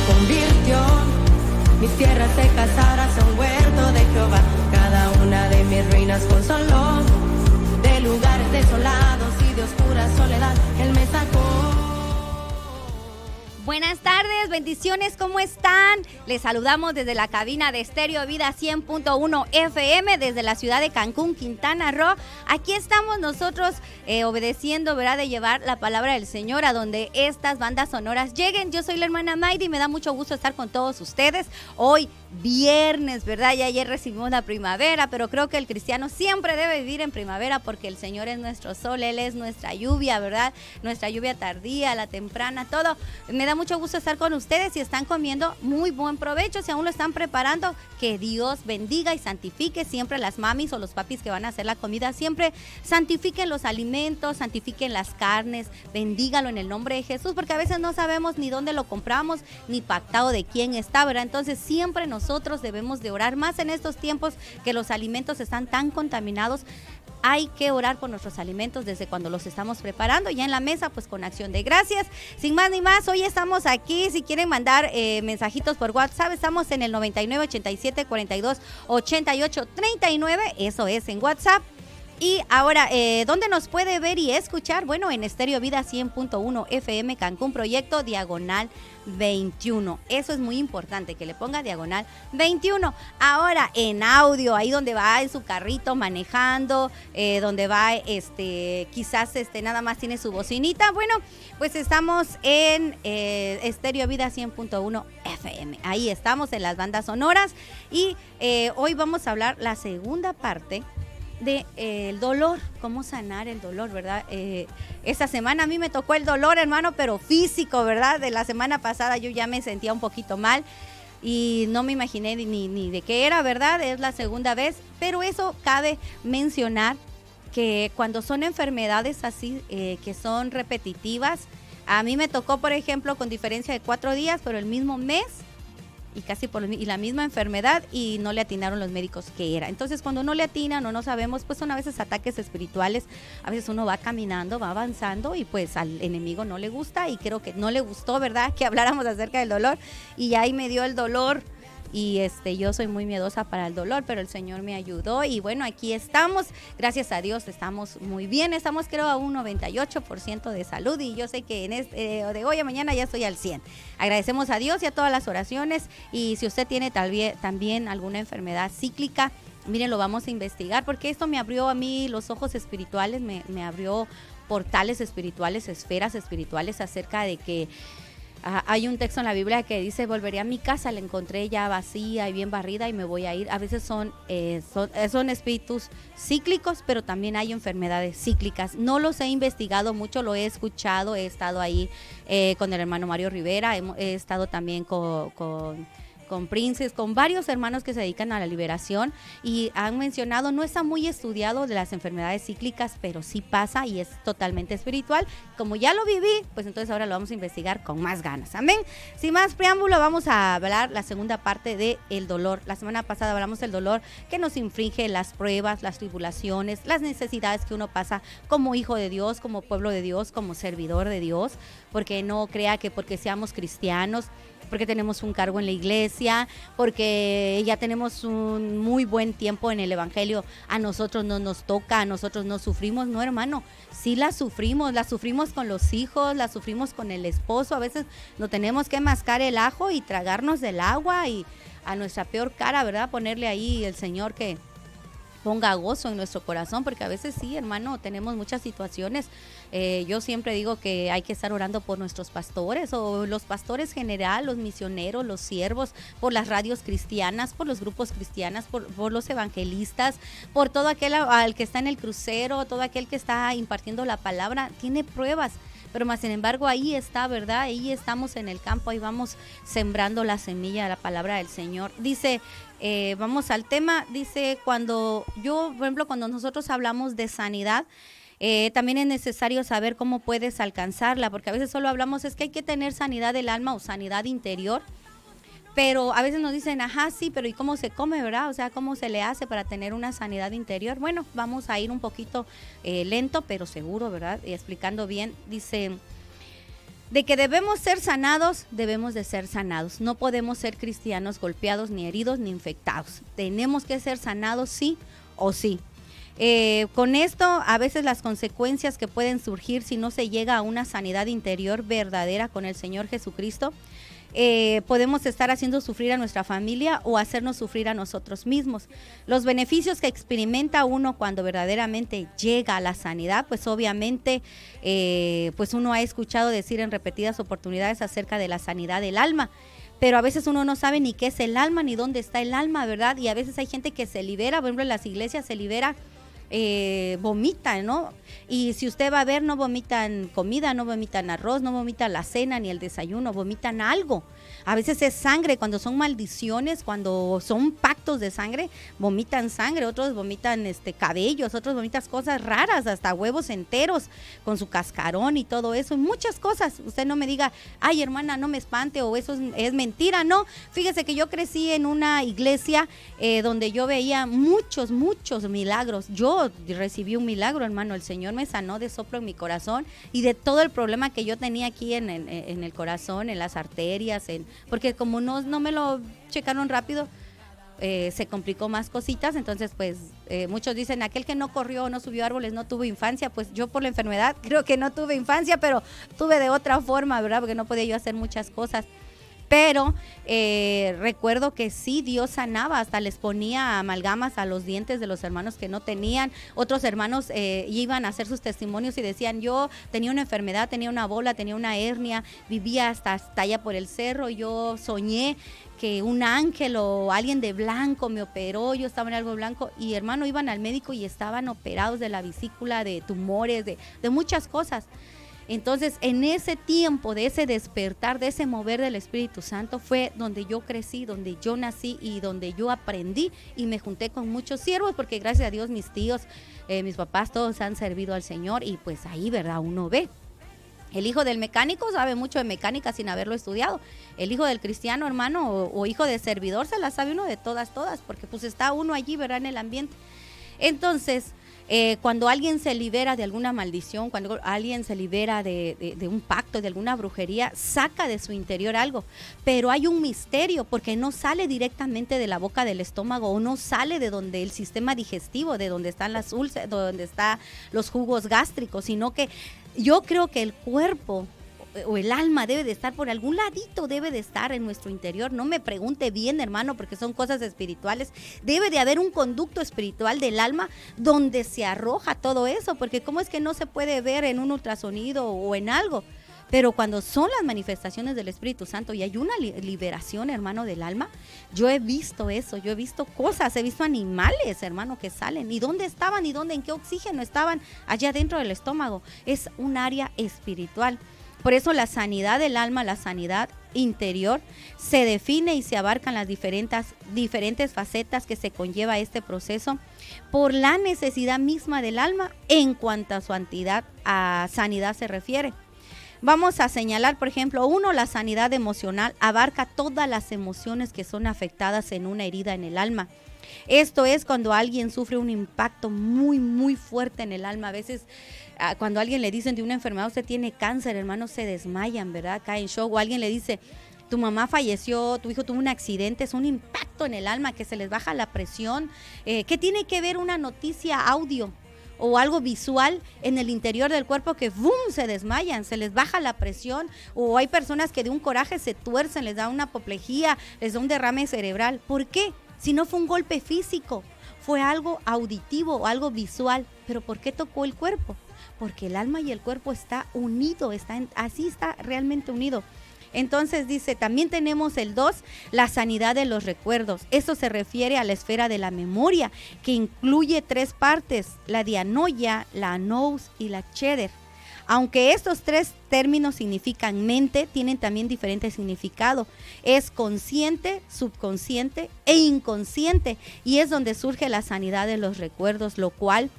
convirtió. Mis tierras secas ahora son huerto de Jehová. Cada una de mis ruinas consoló. De lugares desolados y de oscura soledad, Él me sacó. Buenas tardes, bendiciones, ¿cómo están? Les saludamos desde la cabina de Estéreo Vida 100.1 FM, desde la ciudad de Cancún, Quintana Roo. Aquí estamos nosotros obedeciendo, ¿verdad?, de llevar la palabra del Señor a donde estas bandas sonoras lleguen. Yo soy la hermana Maydi y me da mucho gusto estar con todos ustedes. Hoy, viernes, ¿verdad? Ya ayer recibimos la primavera, pero creo que el cristiano siempre debe vivir en primavera porque el Señor es nuestro sol, Él es nuestra lluvia, ¿verdad? Nuestra lluvia tardía, la temprana, todo. Me da mucho gusto estar con ustedes y están comiendo muy buen provecho. Si aún lo están preparando, que Dios bendiga y santifique siempre las mamis o los papis que van a hacer la comida. Siempre santifiquen los alimentos, santifiquen las carnes, bendígalo en el nombre de Jesús, porque a veces no sabemos ni dónde lo compramos, ni pactado de quién está, ¿verdad? Entonces siempre nosotros debemos de orar más en estos tiempos que los alimentos están tan contaminados. Hay que orar por nuestros alimentos desde cuando los estamos preparando, ya en la mesa, pues con acción de gracias. Sin más ni más, hoy estamos aquí. Si quieren mandar mensajitos por WhatsApp, estamos en el 99 87 42 88 39, eso es en WhatsApp. Y ahora, ¿dónde nos puede ver y escuchar? Bueno, en Estéreo Vida 100.1 FM Cancún, proyecto diagonal 21. Eso es muy importante, que le ponga diagonal 21. Ahora, en audio, ahí donde va en su carrito manejando, donde va, quizás nada más tiene su bocinita. Bueno, pues estamos en Estéreo Vida 100.1 FM. Ahí estamos en las bandas sonoras y hoy vamos a hablar la segunda parte de el dolor, cómo sanar el dolor, ¿verdad? Esta semana a mí me tocó el dolor, hermano, pero físico, ¿verdad? De la semana pasada yo ya me sentía un poquito mal y no me imaginé ni de qué era, ¿verdad? Es la segunda vez, pero eso cabe mencionar que cuando son enfermedades así, que son repetitivas, a mí me tocó, por ejemplo, con diferencia de 4 días, pero el mismo mes, y casi y la misma enfermedad, y no le atinaron los médicos qué era. Entonces, cuando no le atinan o no sabemos, pues son a veces ataques espirituales. A veces uno va caminando, va avanzando y pues al enemigo no le gusta, y creo que no le gustó, ¿verdad?, que habláramos acerca del dolor, y ahí me dio el dolor. Y yo soy muy miedosa para el dolor, pero el Señor me ayudó y bueno, aquí estamos, gracias a Dios estamos muy bien, estamos creo a un 98% de salud y yo sé que en de hoy a mañana ya estoy al 100%. Agradecemos a Dios y a todas las oraciones, y si usted tiene también alguna enfermedad cíclica, miren, lo vamos a investigar porque esto me abrió a mí los ojos espirituales, me abrió portales espirituales, esferas espirituales acerca de que hay un texto en la Biblia que dice: volveré a mi casa, la encontré ya vacía y bien barrida y me voy a ir. A veces son espíritus cíclicos, pero también hay enfermedades cíclicas. No los he investigado mucho, lo he escuchado, he estado ahí con el hermano Mario Rivera, he estado también con Princes, con varios hermanos que se dedican a la liberación, y han mencionado, no está muy estudiado de las enfermedades cíclicas, pero sí pasa y es totalmente espiritual. Como ya lo viví, pues entonces ahora lo vamos a investigar con más ganas. Amén. Sin más preámbulo, vamos a hablar la segunda parte de el dolor. La semana pasada hablamos del dolor que nos inflige las pruebas, las tribulaciones, las necesidades que uno pasa como hijo de Dios, como pueblo de Dios, como servidor de Dios, porque no crea que porque seamos cristianos, porque tenemos un cargo en la iglesia, porque ya tenemos un muy buen tiempo en el evangelio, a nosotros no nos toca, a nosotros no sufrimos. No, hermano, sí la sufrimos con los hijos, la sufrimos con el esposo. A veces no tenemos que mascar el ajo y tragarnos del agua, y a nuestra peor cara, ¿verdad?, ponerle ahí el Señor que ponga gozo en nuestro corazón, porque a veces sí, hermano, tenemos muchas situaciones. Yo siempre digo que hay que estar orando por nuestros pastores, o los pastores general, los misioneros, los siervos, por las radios cristianas, por los grupos cristianos, por los evangelistas, por todo aquel al que está en el crucero, todo aquel que está impartiendo la palabra. Tiene pruebas, pero más sin embargo ahí está, ¿verdad? Ahí estamos en el campo, ahí vamos sembrando la semilla de la palabra del Señor. Dice, vamos al tema, dice, por ejemplo, cuando nosotros hablamos de sanidad, también es necesario saber cómo puedes alcanzarla, porque a veces solo hablamos es que hay que tener sanidad del alma o sanidad interior, pero a veces nos dicen, ajá, sí, pero ¿y cómo se come, verdad? O sea, ¿cómo se le hace para tener una sanidad interior? Bueno, vamos a ir un poquito lento, pero seguro, ¿verdad? Y explicando bien, dice, De que debemos ser sanados, debemos de ser sanados. No podemos ser cristianos golpeados, ni heridos, ni infectados. Tenemos que ser sanados sí o sí. Con esto, a veces las consecuencias que pueden surgir si no se llega a una sanidad interior verdadera con el Señor Jesucristo, podemos estar haciendo sufrir a nuestra familia o hacernos sufrir a nosotros mismos. Los beneficios que experimenta uno cuando verdaderamente llega a la sanidad, pues obviamente pues uno ha escuchado decir en repetidas oportunidades acerca de la sanidad del alma, pero a veces uno no sabe ni qué es el alma ni dónde está el alma, ¿verdad? Y a veces hay gente que se libera, por ejemplo en las iglesias se libera, vomitan, ¿no? Y si usted va a ver, no vomitan comida, no vomitan arroz, no vomitan la cena ni el desayuno, vomitan algo. A veces es sangre, cuando son maldiciones, cuando son pactos de sangre, vomitan sangre, otros vomitan cabellos, otros vomitan cosas raras, hasta huevos enteros con su cascarón y todo eso, y muchas cosas. Usted no me diga, ay hermana, no me espante, o eso es mentira, no. Fíjese que yo crecí en una iglesia donde yo veía muchos milagros. Yo recibí un milagro, hermano, el Señor me sanó de soplo en mi corazón y de todo el problema que yo tenía aquí en el corazón, en las arterias, porque como no me lo checaron rápido, se complicó más cositas. Entonces pues muchos dicen, aquel que no corrió, no subió árboles, no tuvo infancia. Pues yo por la enfermedad creo que no tuve infancia, pero tuve de otra forma, ¿verdad? Porque no podía yo hacer muchas cosas. Pero recuerdo que sí, Dios sanaba, hasta les ponía amalgamas a los dientes de los hermanos que no tenían. Otros hermanos iban a hacer sus testimonios y decían, yo tenía una enfermedad, tenía una bola, tenía una hernia, vivía hasta allá por el cerro, yo soñé que un ángel o alguien de blanco me operó, yo estaba en algo blanco, y hermano, iban al médico y estaban operados de la vesícula, de tumores, de muchas cosas. Entonces, en ese tiempo de ese despertar, de ese mover del Espíritu Santo, fue donde yo crecí, donde yo nací y donde yo aprendí, y me junté con muchos siervos, porque gracias a Dios mis tíos, mis papás, todos han servido al Señor, y pues ahí, ¿verdad? Uno ve. El hijo del mecánico sabe mucho de mecánica sin haberlo estudiado. El hijo del cristiano, hermano, o hijo de servidor, se la sabe uno de todas, porque pues está uno allí, ¿verdad? En el ambiente. Entonces, cuando alguien se libera de alguna maldición, cuando alguien se libera de un pacto, de alguna brujería, saca de su interior algo, pero hay un misterio, porque no sale directamente de la boca del estómago, o no sale de donde el sistema digestivo, de donde están las úlceras, donde están los jugos gástricos, sino que yo creo que el cuerpo o el alma debe de estar por algún ladito, debe de estar en nuestro interior. No me pregunte bien, hermano, porque son cosas espirituales. Debe de haber un conducto espiritual del alma donde se arroja todo eso, porque cómo es que no se puede ver en un ultrasonido o en algo. Pero cuando son las manifestaciones del Espíritu Santo y hay una liberación, hermano, del alma, yo he visto eso, yo he visto cosas, he visto animales, hermano, que salen. ¿Y dónde estaban? ¿Y dónde? ¿En qué oxígeno estaban? Allá dentro del estómago. Es un área espiritual. Por eso la sanidad del alma, la sanidad interior, se define y se abarcan las diferentes facetas que se conlleva este proceso por la necesidad misma del alma en cuanto a su sanidad se refiere. Vamos a señalar, por ejemplo, la sanidad emocional abarca todas las emociones que son afectadas en una herida en el alma. Esto es cuando alguien sufre un impacto muy fuerte en el alma. A veces cuando a alguien le dicen de una enfermedad, usted tiene cáncer, hermanos, se desmayan, ¿verdad? Caen en shock. O alguien le dice, tu mamá falleció, tu hijo tuvo un accidente, es un impacto en el alma que se les baja la presión. ¿Qué tiene que ver una noticia audio o algo visual en el interior del cuerpo que ¡boom!, se desmayan, se les baja la presión? O hay personas que de un coraje se tuercen, les da una apoplejía, les da un derrame cerebral. ¿Por qué? Si no fue un golpe físico, fue algo auditivo o algo visual. ¿Pero por qué tocó el cuerpo? Porque el alma y el cuerpo está unido, así está realmente unido. Entonces dice, también tenemos el 2, la sanidad de los recuerdos. Eso se refiere a la esfera de la memoria, que incluye 3 partes, la dianoia, la anous y la cheder. Aunque estos 3 términos significan mente, tienen también diferentes significados. Es consciente, subconsciente e inconsciente, y es donde surge la sanidad de los recuerdos, lo cual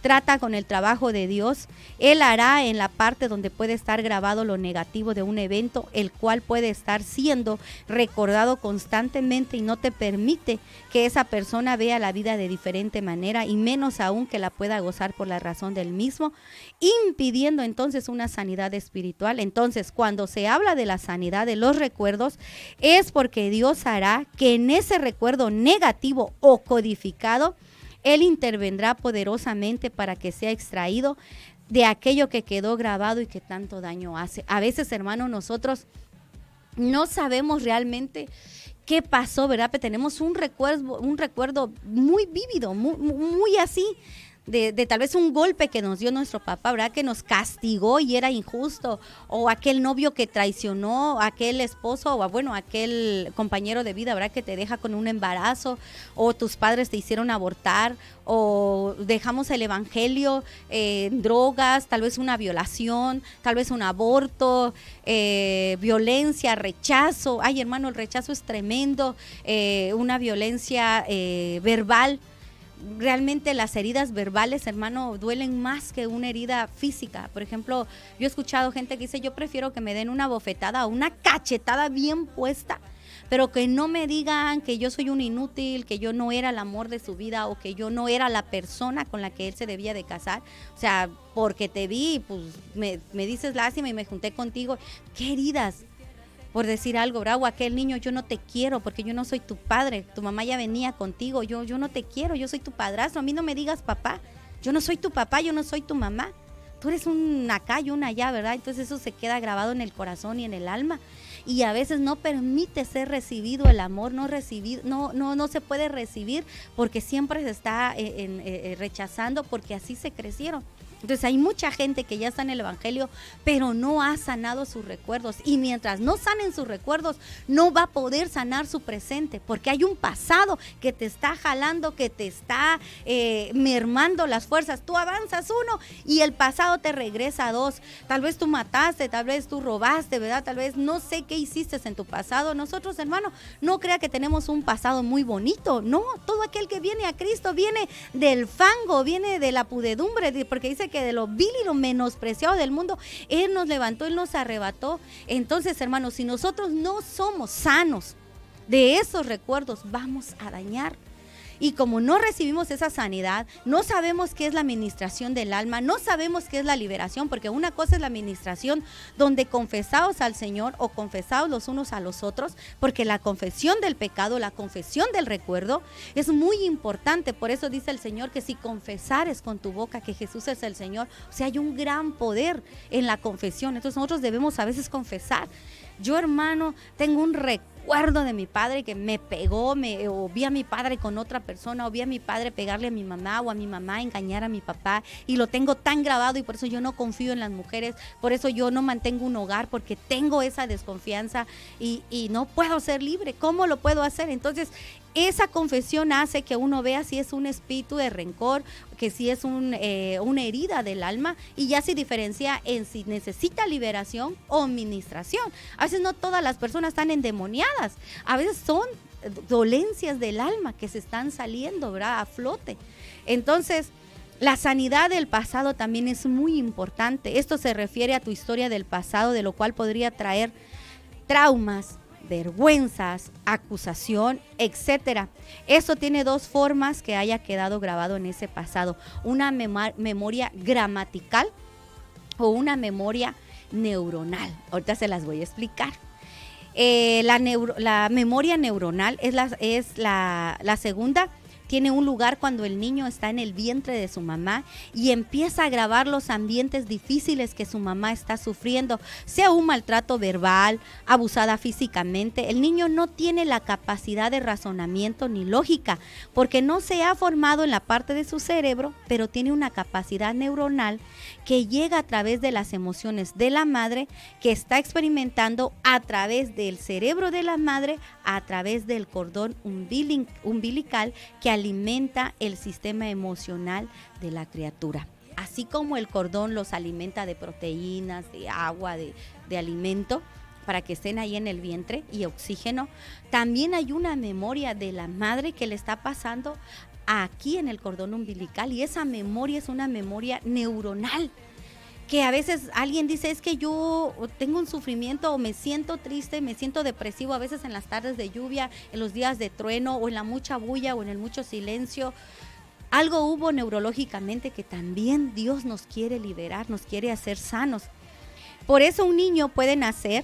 trata con el trabajo de Dios. Él hará en la parte donde puede estar grabado lo negativo de un evento, el cual puede estar siendo recordado constantemente y no te permite que esa persona vea la vida de diferente manera y menos aún que la pueda gozar por la razón del mismo, impidiendo entonces una sanidad espiritual. Entonces, cuando se habla de la sanidad de los recuerdos, es porque Dios hará que en ese recuerdo negativo o codificado, Él intervendrá poderosamente para que sea extraído de aquello que quedó grabado y que tanto daño hace. A veces, hermanos, nosotros no sabemos realmente qué pasó, ¿verdad? Pero tenemos un recuerdo muy vívido, muy así, de tal vez un golpe que nos dio nuestro papá, ¿verdad? Que nos castigó y era injusto, o aquel novio que traicionó, aquel esposo, o bueno, aquel compañero de vida, ¿verdad? Que te deja con un embarazo, o tus padres te hicieron abortar, o dejamos el evangelio, drogas, tal vez una violación, tal vez un aborto, violencia, rechazo. Ay, hermano, el rechazo es tremendo, una violencia verbal. Realmente las heridas verbales, hermano, duelen más que una herida física. Por ejemplo, yo he escuchado gente que dice, yo prefiero que me den una bofetada o una cachetada bien puesta, pero que no me digan que yo soy un inútil, que yo no era el amor de su vida o que yo no era la persona con la que él se debía de casar. O sea, porque te vi, pues me dices lástima y me junté contigo. ¿Qué heridas? Por decir algo, bravo, aquel niño, yo no te quiero porque yo no soy tu padre, tu mamá ya venía contigo, yo no te quiero, yo soy tu padrastro, a mí no me digas papá, yo no soy tu papá, yo no soy tu mamá, tú eres un acá y un allá, ¿verdad? Entonces eso se queda grabado en el corazón y en el alma y a veces no permite ser recibido el amor, no se puede recibir porque siempre se está rechazando porque así se crecieron. Entonces hay mucha gente que ya está en el evangelio, pero no ha sanado sus recuerdos. Y mientras no sanen sus recuerdos, no va a poder sanar su presente, porque hay un pasado que te está jalando, que te está mermando las fuerzas. Tú avanzas uno y el pasado te regresa dos. Tal vez tú mataste, tal vez tú robaste, ¿verdad? Tal vez no sé qué hiciste en tu pasado. Nosotros, hermano, no crea que tenemos un pasado muy bonito. No, todo aquel que viene a Cristo viene del fango, viene de la pudedumbre, porque dice que de lo vil y lo menospreciado del mundo, Él nos levantó, Él nos arrebató. Entonces, hermanos, si nosotros no somos sanos de esos recuerdos, vamos a dañar. Y como no recibimos esa sanidad, no sabemos qué es la administración del alma, no sabemos qué es la liberación, porque una cosa es la administración donde confesaos al Señor o confesaos los unos a los otros, porque la confesión del pecado, la confesión del recuerdo es muy importante. Por eso dice el Señor que si confesares con tu boca que Jesús es el Señor, o sea, hay un gran poder en la confesión. Entonces nosotros debemos a veces confesar. Yo, hermano, tengo un recuerdo de mi padre que me pegó, o vi a mi padre con otra persona, o vi a mi padre pegarle a mi mamá, o a mi mamá engañar a mi papá, y lo tengo tan grabado, y por eso yo no confío en las mujeres, por eso yo no mantengo un hogar, porque tengo esa desconfianza y no puedo ser libre. ¿Cómo lo puedo hacer? Entonces, esa confesión hace que uno vea si es un espíritu de rencor, que si es una herida del alma, y ya se diferencia en si necesita liberación o administración. A veces no todas las personas están endemoniadas, a veces son dolencias del alma que se están saliendo, ¿verdad?, a flote. Entonces, la sanidad del pasado también es muy importante. Esto se refiere a tu historia del pasado, de lo cual podría traer traumas, vergüenzas, acusación, etcétera. Eso tiene dos formas que haya quedado grabado en ese pasado: una memoria gramatical o una memoria neuronal. Ahorita se las voy a explicar. La memoria neuronal es la segunda. Tiene un lugar cuando el niño está en el vientre de su mamá y empieza a grabar los ambientes difíciles que su mamá está sufriendo, sea un maltrato verbal, abusada físicamente. El niño no tiene la capacidad de razonamiento ni lógica porque no se ha formado en la parte de su cerebro, pero tiene una capacidad neuronal que llega a través de las emociones de la madre, que está experimentando a través del cerebro de la madre, a través del cordón umbilical que alimenta el sistema emocional de la criatura. Así como el cordón los alimenta de proteínas, de agua, de alimento, para que estén ahí en el vientre y oxígeno. También hay una memoria de la madre que le está pasando aquí en el cordón umbilical, y esa memoria es una memoria neuronal, que a veces alguien dice, es que yo tengo un sufrimiento o me siento triste, me siento depresivo a veces en las tardes de lluvia, en los días de trueno o en la mucha bulla o en el mucho silencio. Algo hubo neurológicamente que también Dios nos quiere liberar, nos quiere hacer sanos. Por eso un niño puede nacer,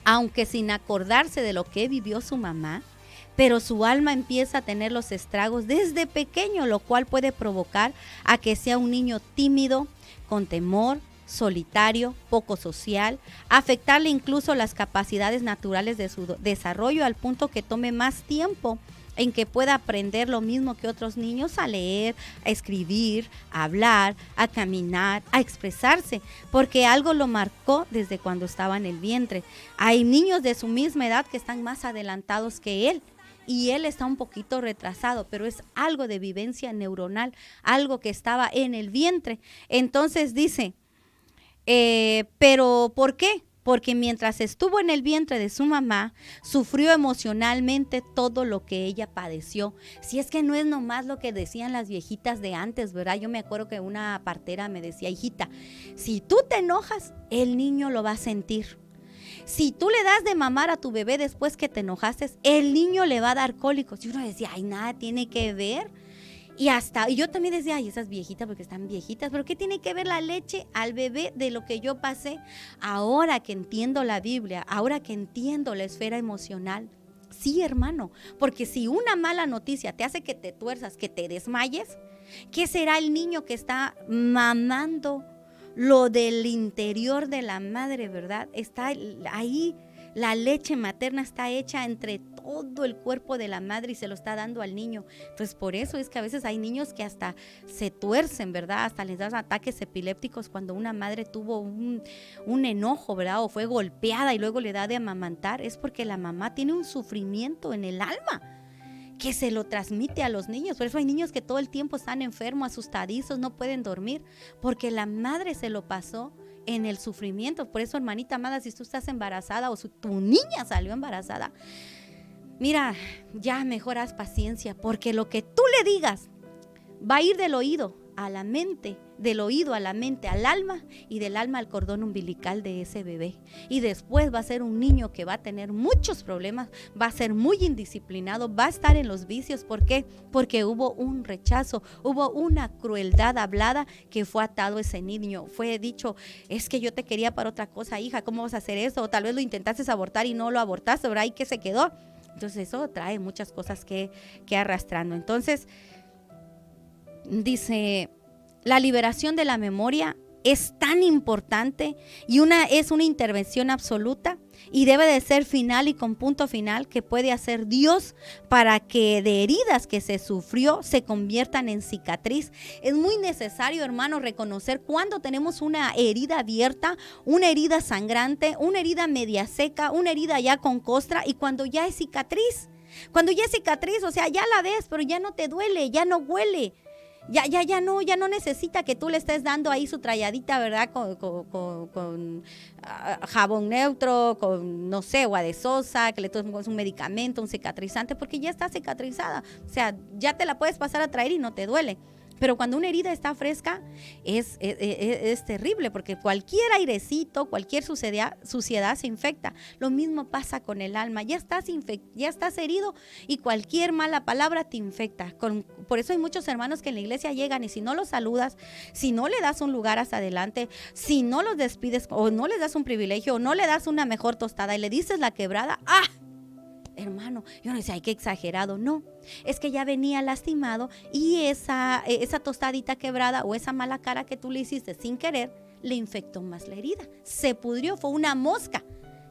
aunque sin acordarse de lo que vivió su mamá, pero su alma empieza a tener los estragos desde pequeño, lo cual puede provocar a que sea un niño tímido, con temor, solitario, poco social, afectarle incluso las capacidades naturales de su desarrollo al punto que tome más tiempo en que pueda aprender lo mismo que otros niños, a leer, a escribir, a hablar, a caminar, a expresarse, porque algo lo marcó desde cuando estaba en el vientre. Hay niños de su misma edad que están más adelantados que él, y él está un poquito retrasado, pero es algo de vivencia neuronal, algo que estaba en el vientre. Entonces dice, ¿pero por qué? Porque mientras estuvo en el vientre de su mamá, sufrió emocionalmente todo lo que ella padeció. Si es que no es nomás lo que decían las viejitas de antes, ¿verdad? Yo me acuerdo que una partera me decía, hijita, si tú te enojas, el niño lo va a sentir. Si tú le das de mamar a tu bebé después que te enojaste, el niño le va a dar cólicos. Y uno decía, ay, nada tiene que ver. Y yo también decía, ay, esas viejitas, porque están viejitas, pero ¿qué tiene que ver la leche al bebé de lo que yo pasé? Ahora que entiendo la Biblia, ahora que entiendo la esfera emocional, sí, hermano, porque si una mala noticia te hace que te tuerzas, que te desmayes, ¿qué será el niño que está mamando lo del interior de la madre, verdad? Está ahí, la leche materna está hecha entre todo el cuerpo de la madre y se lo está dando al niño. Entonces, por eso es que a veces hay niños que hasta se tuercen, ¿verdad? Hasta les dan ataques epilépticos cuando una madre tuvo un enojo, ¿verdad? O fue golpeada y luego le da de amamantar. Es porque la mamá tiene un sufrimiento en el alma que se lo transmite a los niños. Por eso hay niños que todo el tiempo están enfermos, asustadizos, no pueden dormir, porque la madre se lo pasó en el sufrimiento. Por eso, hermanita amada, si tú estás embarazada o tu niña salió embarazada, mira, ya mejor haz paciencia, porque lo que tú le digas va a ir del oído a la mente, del oído a la mente, al alma, y del alma al cordón umbilical de ese bebé. Y después va a ser un niño que va a tener muchos problemas, va a ser muy indisciplinado, va a estar en los vicios. ¿Por qué? Porque hubo un rechazo, hubo una crueldad hablada que fue atado a ese niño. Fue dicho, es que yo te quería para otra cosa, hija, ¿cómo vas a hacer eso? O tal vez lo intentaste abortar y no lo abortaste, ¿verdad? ¿Y qué se quedó? Entonces eso trae muchas cosas que arrastrando. Entonces, dice, la liberación de la memoria es tan importante y es una intervención absoluta y debe de ser final y con punto final que puede hacer Dios para que de heridas que se sufrió se conviertan en cicatriz. Es muy necesario, hermano, reconocer cuando tenemos una herida abierta, una herida sangrante, una herida media seca, una herida ya con costra y cuando ya es cicatriz. Cuando ya es cicatriz, o sea, ya la ves, pero ya no te duele, ya no huele. Ya no necesita que tú le estés dando ahí su tralladita, ¿verdad? Con jabón neutro, con, no sé, agua de sosa, que le tomes un medicamento, un cicatrizante, porque ya está cicatrizada. O sea, ya te la puedes pasar a traer y no te duele. Pero cuando una herida está fresca, es terrible, porque cualquier airecito, cualquier suciedad se infecta. Lo mismo pasa con el alma. Ya estás herido y cualquier mala palabra te infecta. Por eso hay muchos hermanos que en la iglesia llegan y si no los saludas, si no le das un lugar hasta adelante, si no los despides o no les das un privilegio o no le das una mejor tostada y le dices la quebrada, ¡ah! Hermano, yo no decía, ay, qué exagerado. No, es que ya venía lastimado y esa tostadita quebrada o esa mala cara que tú le hiciste sin querer le infectó más la herida. Se pudrió, fue una mosca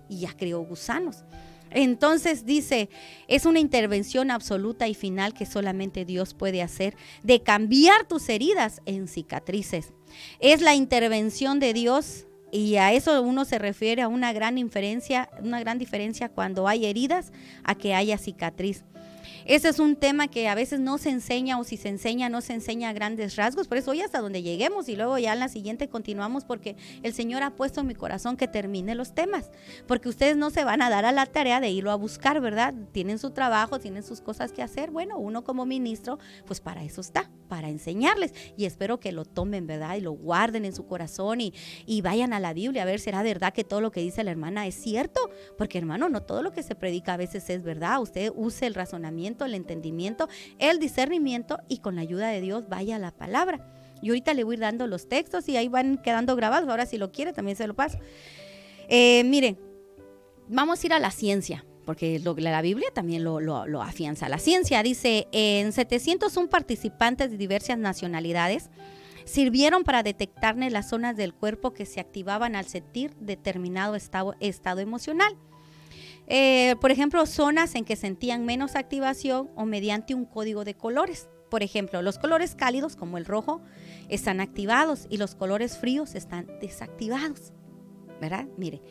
y ya creó gusanos. Entonces dice, es una intervención absoluta y final que solamente Dios puede hacer de cambiar tus heridas en cicatrices. Es la intervención de Dios. Y a eso uno se refiere a una gran diferencia cuando hay heridas a que haya cicatriz. Ese es un tema que a veces no se enseña, o si se enseña, no se enseña a grandes rasgos. Por eso hoy hasta donde lleguemos y luego ya en la siguiente continuamos, porque el Señor ha puesto en mi corazón que termine los temas, porque ustedes no se van a dar a la tarea de irlo a buscar, ¿verdad? Tienen su trabajo, tienen sus cosas que hacer. Bueno, uno como ministro, pues para eso está, para enseñarles, y espero que lo tomen, ¿verdad? Y lo guarden en su corazón y vayan a la Biblia a ver, ¿será verdad que todo lo que dice la hermana es cierto? Porque, hermano, no todo lo que se predica a veces es verdad. Usted use el razonamiento, el entendimiento, el discernimiento, y con la ayuda de Dios vaya a la palabra. Y ahorita le voy a ir dando los textos y ahí van quedando grabados. Ahora si lo quiere también se lo paso. Miren, vamos a ir a la ciencia, porque la Biblia también lo afianza. La ciencia dice, en 701 participantes de diversas nacionalidades sirvieron para detectarle las zonas del cuerpo que se activaban al sentir determinado estado emocional. Por ejemplo, zonas en que sentían menos activación o mediante un código de colores. Por ejemplo, los colores cálidos, como el rojo, están activados y los colores fríos están desactivados, ¿verdad? Mire,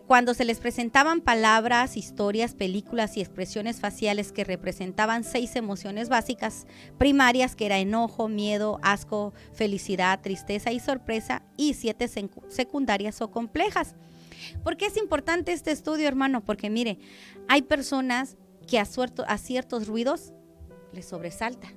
cuando se les presentaban palabras, historias, películas y expresiones faciales que representaban 6 emociones básicas primarias, que era enojo, miedo, asco, felicidad, tristeza y sorpresa, y 7 secundarias o complejas. ¿Por qué es importante este estudio, hermano? Porque mire, hay personas que a ciertos ruidos les sobresalta,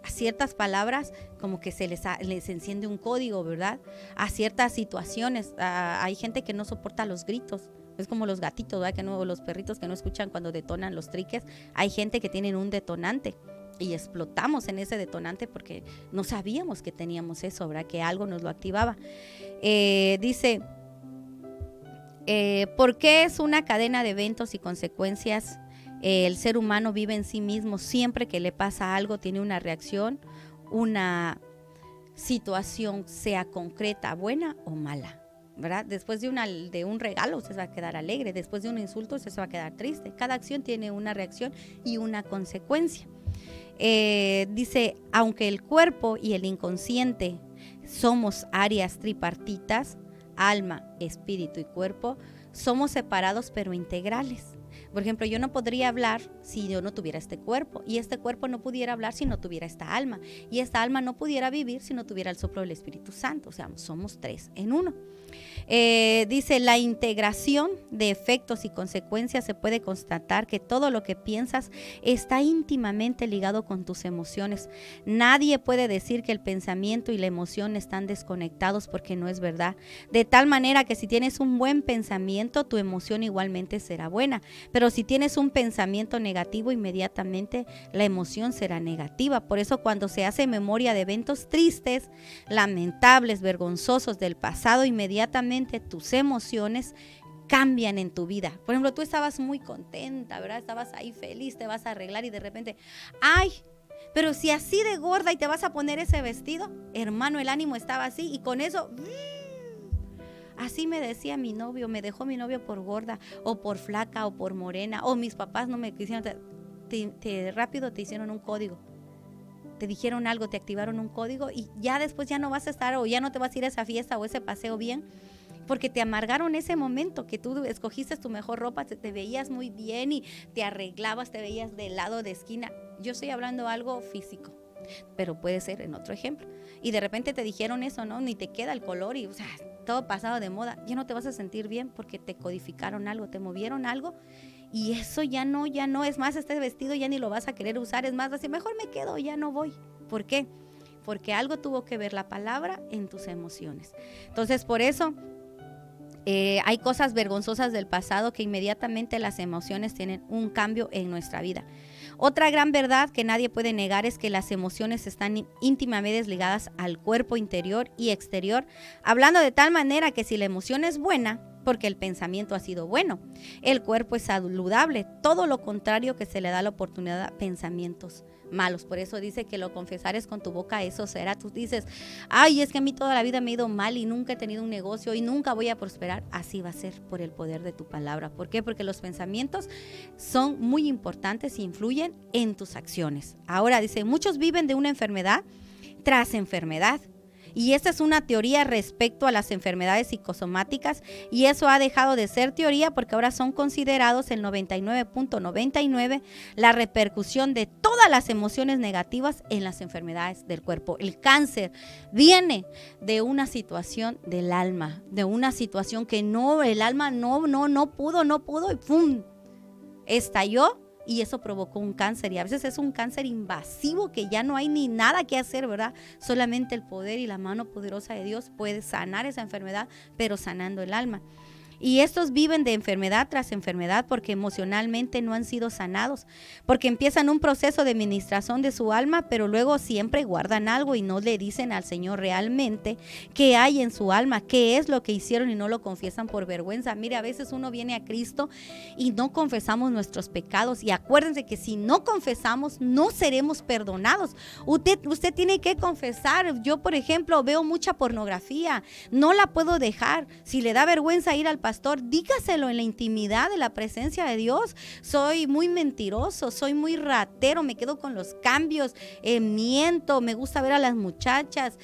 a ciertas palabras como que se les enciende un código, ¿verdad? A ciertas situaciones, hay gente que no soporta los gritos. Es como los gatitos, ¿verdad? Que no, los perritos que no escuchan cuando detonan los triques. Hay gente que tienen un detonante y explotamos en ese detonante porque no sabíamos que teníamos eso, ¿verdad? Que algo nos lo activaba. Dice, ¿por qué es una cadena de eventos y consecuencias? El ser humano vive en sí mismo. Siempre que le pasa algo, tiene una reacción, una situación, sea concreta, buena o mala, ¿verdad? Después de un regalo, usted se va a quedar alegre. Después de un insulto, usted se va a quedar triste. Cada acción tiene una reacción y una consecuencia. Dice, aunque el cuerpo y el inconsciente somos áreas tripartitas, alma, espíritu y cuerpo, somos separados pero integrales. Por ejemplo, yo no podría hablar si yo no tuviera este cuerpo, y este cuerpo no pudiera hablar si no tuviera esta alma, y esta alma no pudiera vivir si no tuviera el soplo del Espíritu Santo. O sea, somos 3 en 1. Dice, la integración de efectos y consecuencias se puede constatar que todo lo que piensas está íntimamente ligado con tus emociones. Nadie puede decir que el pensamiento y la emoción están desconectados, porque no es verdad. De tal manera que si tienes un buen pensamiento, tu emoción igualmente será buena. Pero si tienes un pensamiento negativo, inmediatamente la emoción será negativa. Por eso cuando se hace memoria de eventos tristes, lamentables, vergonzosos del pasado, inmediatamente tus emociones cambian en tu vida. Por ejemplo, tú estabas muy contenta, ¿verdad? Estabas ahí feliz, te vas a arreglar y de repente, ¡ay! Pero si así de gorda y te vas a poner ese vestido, hermano, el ánimo estaba así y con eso... Así me decía mi novio, me dejó mi novio por gorda, o por flaca, o por morena, o mis papás no me quisieron, rápido te hicieron un código, te dijeron algo, te activaron un código y ya después ya no vas a estar, o ya no te vas a ir a esa fiesta o ese paseo bien, porque te amargaron ese momento que tú escogiste tu mejor ropa, te veías muy bien y te arreglabas, te veías de lado de esquina. Yo estoy hablando algo físico, pero puede ser en otro ejemplo. Y de repente te dijeron eso, ¿no? Ni te queda el color y, o sea, todo pasado de moda. Ya no te vas a sentir bien porque te codificaron algo, te movieron algo y eso ya no. Es más, este vestido ya ni lo vas a querer usar. Es más, vas a decir, mejor me quedo, ya no voy. ¿Por qué? Porque algo tuvo que ver la palabra en tus emociones. Entonces, por eso... hay cosas vergonzosas del pasado que inmediatamente las emociones tienen un cambio en nuestra vida. Otra gran verdad que nadie puede negar es que las emociones están íntimamente ligadas al cuerpo interior y exterior, hablando de tal manera que si la emoción es buena, porque el pensamiento ha sido bueno, el cuerpo es saludable, todo lo contrario que se le da la oportunidad a pensamientos malos. Por eso dice que lo confesares con tu boca, eso será. Tú dices, ay, es que a mí toda la vida me he ido mal y nunca he tenido un negocio y nunca voy a prosperar. Así va a ser por el poder de tu palabra. ¿Por qué? Porque los pensamientos son muy importantes e influyen en tus acciones. Ahora dice, muchos viven de una enfermedad tras enfermedad Y esta es una teoría respecto a las enfermedades psicosomáticas, y eso ha dejado de ser teoría porque ahora son considerados el 99.99 la repercusión de todas las emociones negativas en las enfermedades del cuerpo. El cáncer viene de una situación del alma, de una situación que el alma no pudo y ¡pum! Estalló. Y eso provocó un cáncer, y a veces es un cáncer invasivo que ya no hay ni nada que hacer, ¿verdad? Solamente el poder y la mano poderosa de Dios puede sanar esa enfermedad, pero sanando el alma. Y estos viven de enfermedad tras enfermedad porque emocionalmente no han sido sanados, porque empiezan un proceso de administración de su alma, pero luego siempre guardan algo y no le dicen al Señor realmente qué hay en su alma, qué es lo que hicieron, y no lo confiesan por vergüenza. Mire, a veces uno viene a Cristo y no confesamos nuestros pecados, y acuérdense que si no confesamos no seremos perdonados. Usted tiene que confesar. Yo, por ejemplo, veo mucha pornografía, no la puedo dejar. Si le da vergüenza ir al pastor, dígaselo en la intimidad de la presencia de Dios. Soy muy mentiroso, soy muy ratero, me quedo con los cambios, miento, me gusta ver a las muchachas,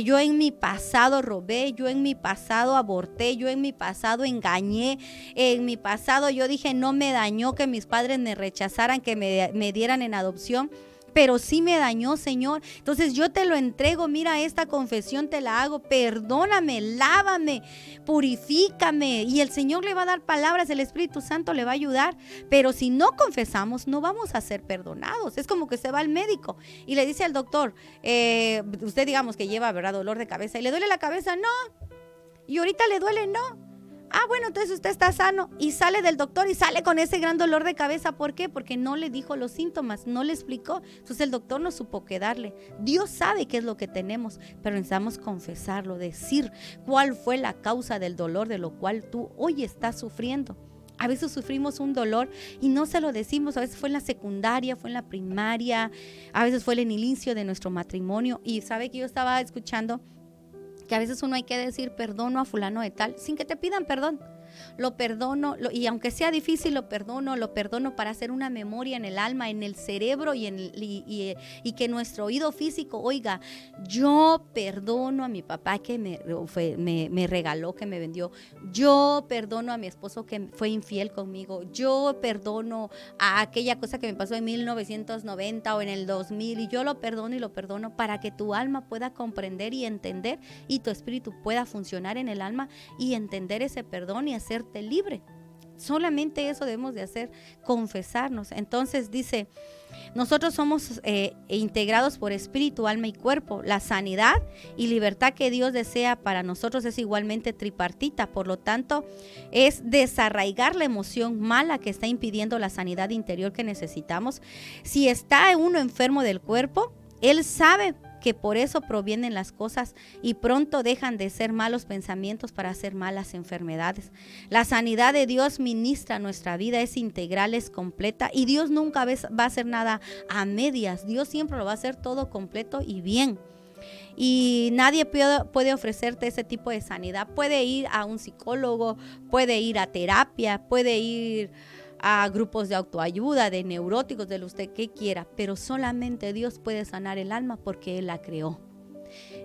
yo en mi pasado robé, yo en mi pasado aborté, yo en mi pasado engañé, en mi pasado yo dije no me dañó que mis padres me rechazaran, que me dieran en adopción, pero sí me dañó, Señor. Entonces yo te lo entrego. Mira, esta confesión te la hago. Perdóname, lávame, purifícame. Y el Señor le va a dar palabras, el Espíritu Santo le va a ayudar. Pero si no confesamos, no vamos a ser perdonados. Es como que se va al médico y le dice al doctor, usted digamos que lleva, ¿verdad?, dolor de cabeza, y le duele la cabeza, no. Y ahorita le duele, no. Ah, bueno, entonces usted está sano, y sale del doctor y sale con ese gran dolor de cabeza. ¿Por qué? Porque no le dijo los síntomas, no le explicó. Entonces el doctor no supo qué darle. Dios sabe qué es lo que tenemos, pero necesitamos confesarlo, decir cuál fue la causa del dolor de lo cual tú hoy estás sufriendo. A veces sufrimos un dolor y no se lo decimos. A veces fue en la secundaria, fue en la primaria, a veces fue el inicio de nuestro matrimonio. Y sabe que yo estaba escuchando que a veces uno hay que decir perdono a fulano de tal sin que te pidan perdón. Lo perdono, y aunque sea difícil, lo perdono para hacer una memoria en el alma, en el cerebro, y que nuestro oído físico oiga, yo perdono a mi papá que me regaló, que me vendió, yo perdono a mi esposo que fue infiel conmigo, yo perdono a aquella cosa que me pasó en 1990 o en el 2000, y yo lo perdono para que tu alma pueda comprender y entender, y tu espíritu pueda funcionar en el alma y entender ese perdón y hacerte libre. Solamente eso debemos de hacer, confesarnos. Entonces dice, nosotros somos integrados por espíritu, alma y cuerpo. La sanidad y libertad que Dios desea para nosotros es igualmente tripartita. Por lo tanto, es desarraigar la emoción mala que está impidiendo la sanidad interior que necesitamos. Si está uno enfermo del cuerpo, Él sabe que por eso provienen las cosas, y pronto dejan de ser malos pensamientos para ser malas enfermedades. La sanidad de Dios ministra nuestra vida, es integral, es completa, y Dios nunca va a hacer nada a medias. Dios siempre lo va a hacer todo completo y bien. Y nadie puede ofrecerte ese tipo de sanidad. Puede ir a un psicólogo, puede ir a terapia, puede ir a grupos de autoayuda, de neuróticos, de lo usted que quiera, pero solamente Dios puede sanar el alma porque Él la creó.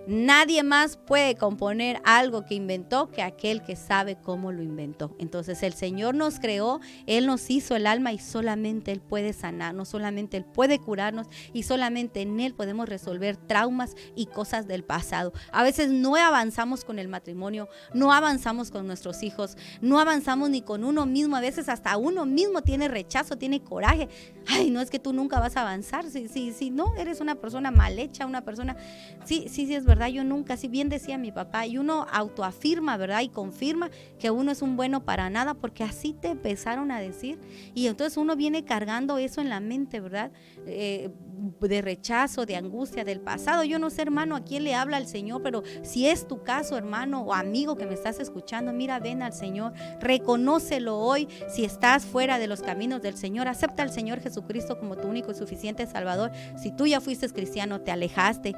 Nadie más puede componer algo que inventó que aquel que sabe cómo lo inventó. Entonces el Señor nos creó, Él nos hizo el alma, y solamente Él puede sanarnos, solamente Él puede curarnos, y solamente en Él podemos resolver traumas y cosas del pasado. A veces no avanzamos con el matrimonio, no avanzamos con nuestros hijos, no avanzamos ni con uno mismo. A veces hasta uno mismo tiene rechazo, tiene coraje. Ay, no, es que tú nunca vas a avanzar. Si no, eres una persona mal hecha, una persona... Sí, es verdad, yo nunca, si bien decía mi papá, y uno autoafirma, ¿verdad? Y confirma que uno es un bueno para nada, porque así te empezaron a decir, y entonces uno viene cargando eso en la mente, ¿verdad? De rechazo, de angustia del pasado. Yo no sé, hermano, a quién le habla el Señor, pero si es tu caso, hermano o amigo que me estás escuchando, mira, ven al Señor, reconócelo hoy. Si estás fuera de los caminos del Señor, acepta al Señor Jesucristo como tu único y suficiente Salvador. Si tú ya fuiste cristiano, te alejaste,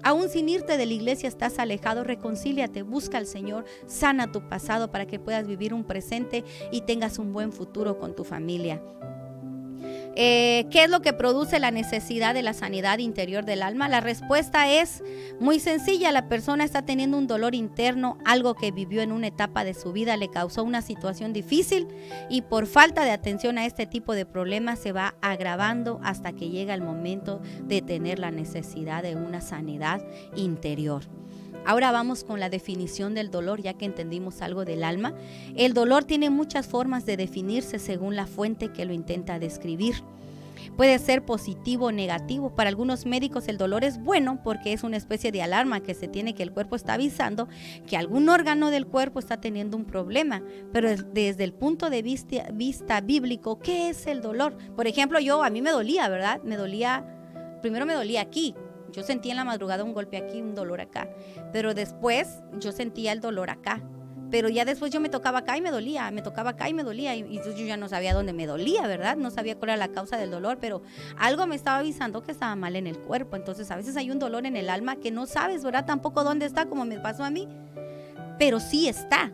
aún sin irte de la iglesia estás alejado, reconcíliate, busca al Señor, sana tu pasado para que puedas vivir un presente y tengas un buen futuro con tu familia. ¿Qué es lo que produce la necesidad de la sanidad interior del alma? La respuesta es muy sencilla. La persona está teniendo un dolor interno, algo que vivió en una etapa de su vida le causó una situación difícil y por falta de atención a este tipo de problemas se va agravando hasta que llega el momento de tener la necesidad de una sanidad interior. Ahora vamos con la definición del dolor, ya que entendimos algo del alma. El dolor tiene muchas formas de definirse según la fuente que lo intenta describir. Puede ser positivo o negativo. Para algunos médicos el dolor es bueno porque es una especie de alarma que se tiene, que el cuerpo está avisando que algún órgano del cuerpo está teniendo un problema. Pero desde el punto de vista bíblico, ¿qué es el dolor? Por ejemplo, a mí me dolía, ¿verdad? Primero me dolía aquí. Yo sentía en la madrugada un golpe aquí, un dolor acá, pero después yo sentía el dolor acá, pero ya después yo me tocaba acá y me dolía, me tocaba acá y me dolía, y entonces yo ya no sabía dónde me dolía, ¿verdad? No sabía cuál era la causa del dolor, pero algo me estaba avisando que estaba mal en el cuerpo. Entonces a veces hay un dolor en el alma que no sabes, ¿verdad? Tampoco dónde está, como me pasó a mí, pero sí está.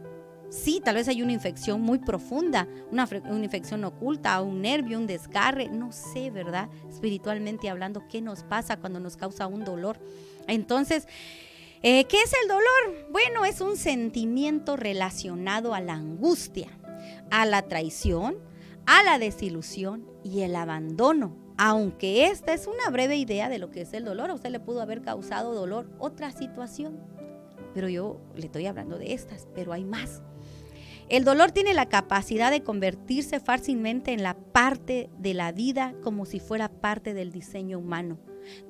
Sí, tal vez hay una infección muy profunda, una infección oculta, un nervio, un desgarre, no sé, ¿verdad? Espiritualmente hablando, ¿qué nos pasa cuando nos causa un dolor? Entonces, ¿qué es el dolor? Bueno, es un sentimiento relacionado a la angustia, a la traición, a la desilusión y el abandono. Aunque esta es una breve idea de lo que es el dolor, a usted le pudo haber causado dolor otra situación, pero yo le estoy hablando de estas, pero hay más. El dolor tiene la capacidad de convertirse fácilmente en la parte de la vida como si fuera parte del diseño humano.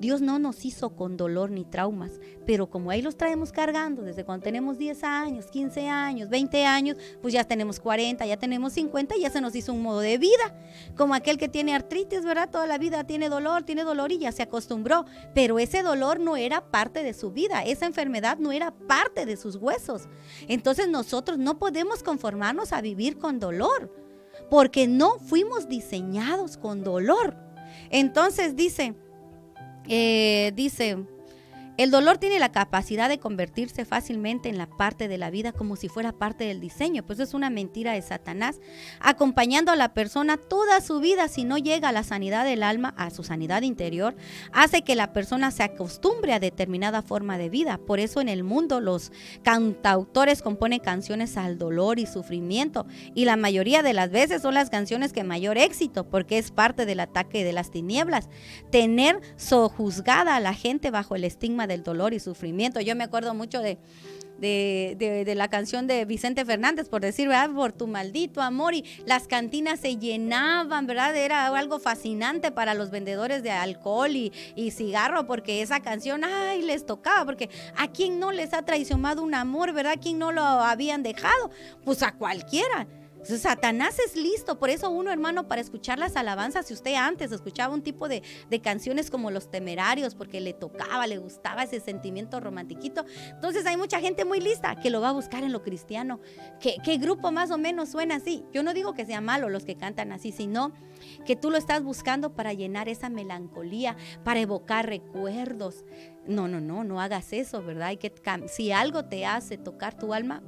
Dios no nos hizo con dolor ni traumas, pero como ahí los traemos cargando desde cuando tenemos 10 años, 15 años, 20 años, pues ya tenemos 40, ya tenemos 50 y ya se nos hizo un modo de vida. Como aquel que tiene artritis, ¿verdad? Toda la vida tiene dolor y ya se acostumbró, pero ese dolor no era parte de su vida, esa enfermedad no era parte de sus huesos. Entonces nosotros no podemos conformarnos a vivir con dolor, porque no fuimos diseñados con dolor. Entonces dice, el dolor tiene la capacidad de convertirse fácilmente en la parte de la vida como si fuera parte del diseño. Pues es una mentira de Satanás, acompañando a la persona toda su vida. Si no llega a la sanidad del alma, a su sanidad interior, hace que la persona se acostumbre a determinada forma de vida. Por eso en el mundo los cantautores componen canciones al dolor y sufrimiento, y la mayoría de las veces son las canciones que mayor éxito, porque es parte del ataque de las tinieblas, tener sojuzgada a la gente bajo el estigma del dolor y sufrimiento. Yo me acuerdo mucho de la canción de Vicente Fernández, por decir, ¿verdad? Por tu maldito amor, y las cantinas se llenaban, ¿verdad? Era algo fascinante para los vendedores de alcohol y cigarro, porque esa canción, ay, les tocaba, porque ¿a quién no les ha traicionado un amor, ¿verdad? ¿A quién no lo habían dejado? Pues a cualquiera. Satanás es listo. Por eso uno, hermano, para escuchar las alabanzas, si usted antes escuchaba un tipo de canciones como Los Temerarios, porque le tocaba, le gustaba ese sentimiento romantiquito, entonces hay mucha gente muy lista que lo va a buscar en lo cristiano. ¿Qué grupo más o menos suena así? Yo no digo que sea malo los que cantan así, sino que tú lo estás buscando para llenar esa melancolía, para evocar recuerdos. No hagas eso, ¿verdad? Si algo te hace tocar tu alma,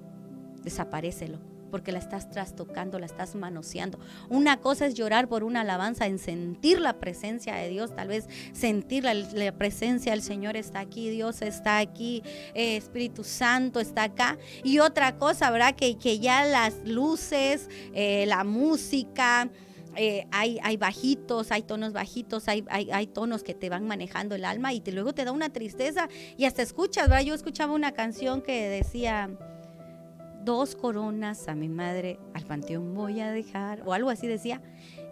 desaparécelo, porque la estás trastocando, la estás manoseando. Una cosa es llorar por una alabanza, en sentir la presencia de Dios, tal vez sentir la presencia del Señor está aquí, Dios está aquí, Espíritu Santo está acá. Y otra cosa, ¿verdad? Que ya las luces, la música, hay bajitos, hay tonos bajitos, hay tonos que te van manejando el alma y luego te da una tristeza y hasta escuchas, ¿verdad? Yo escuchaba una canción que decía: 2 coronas a mi madre al panteón voy a dejar, o algo así decía,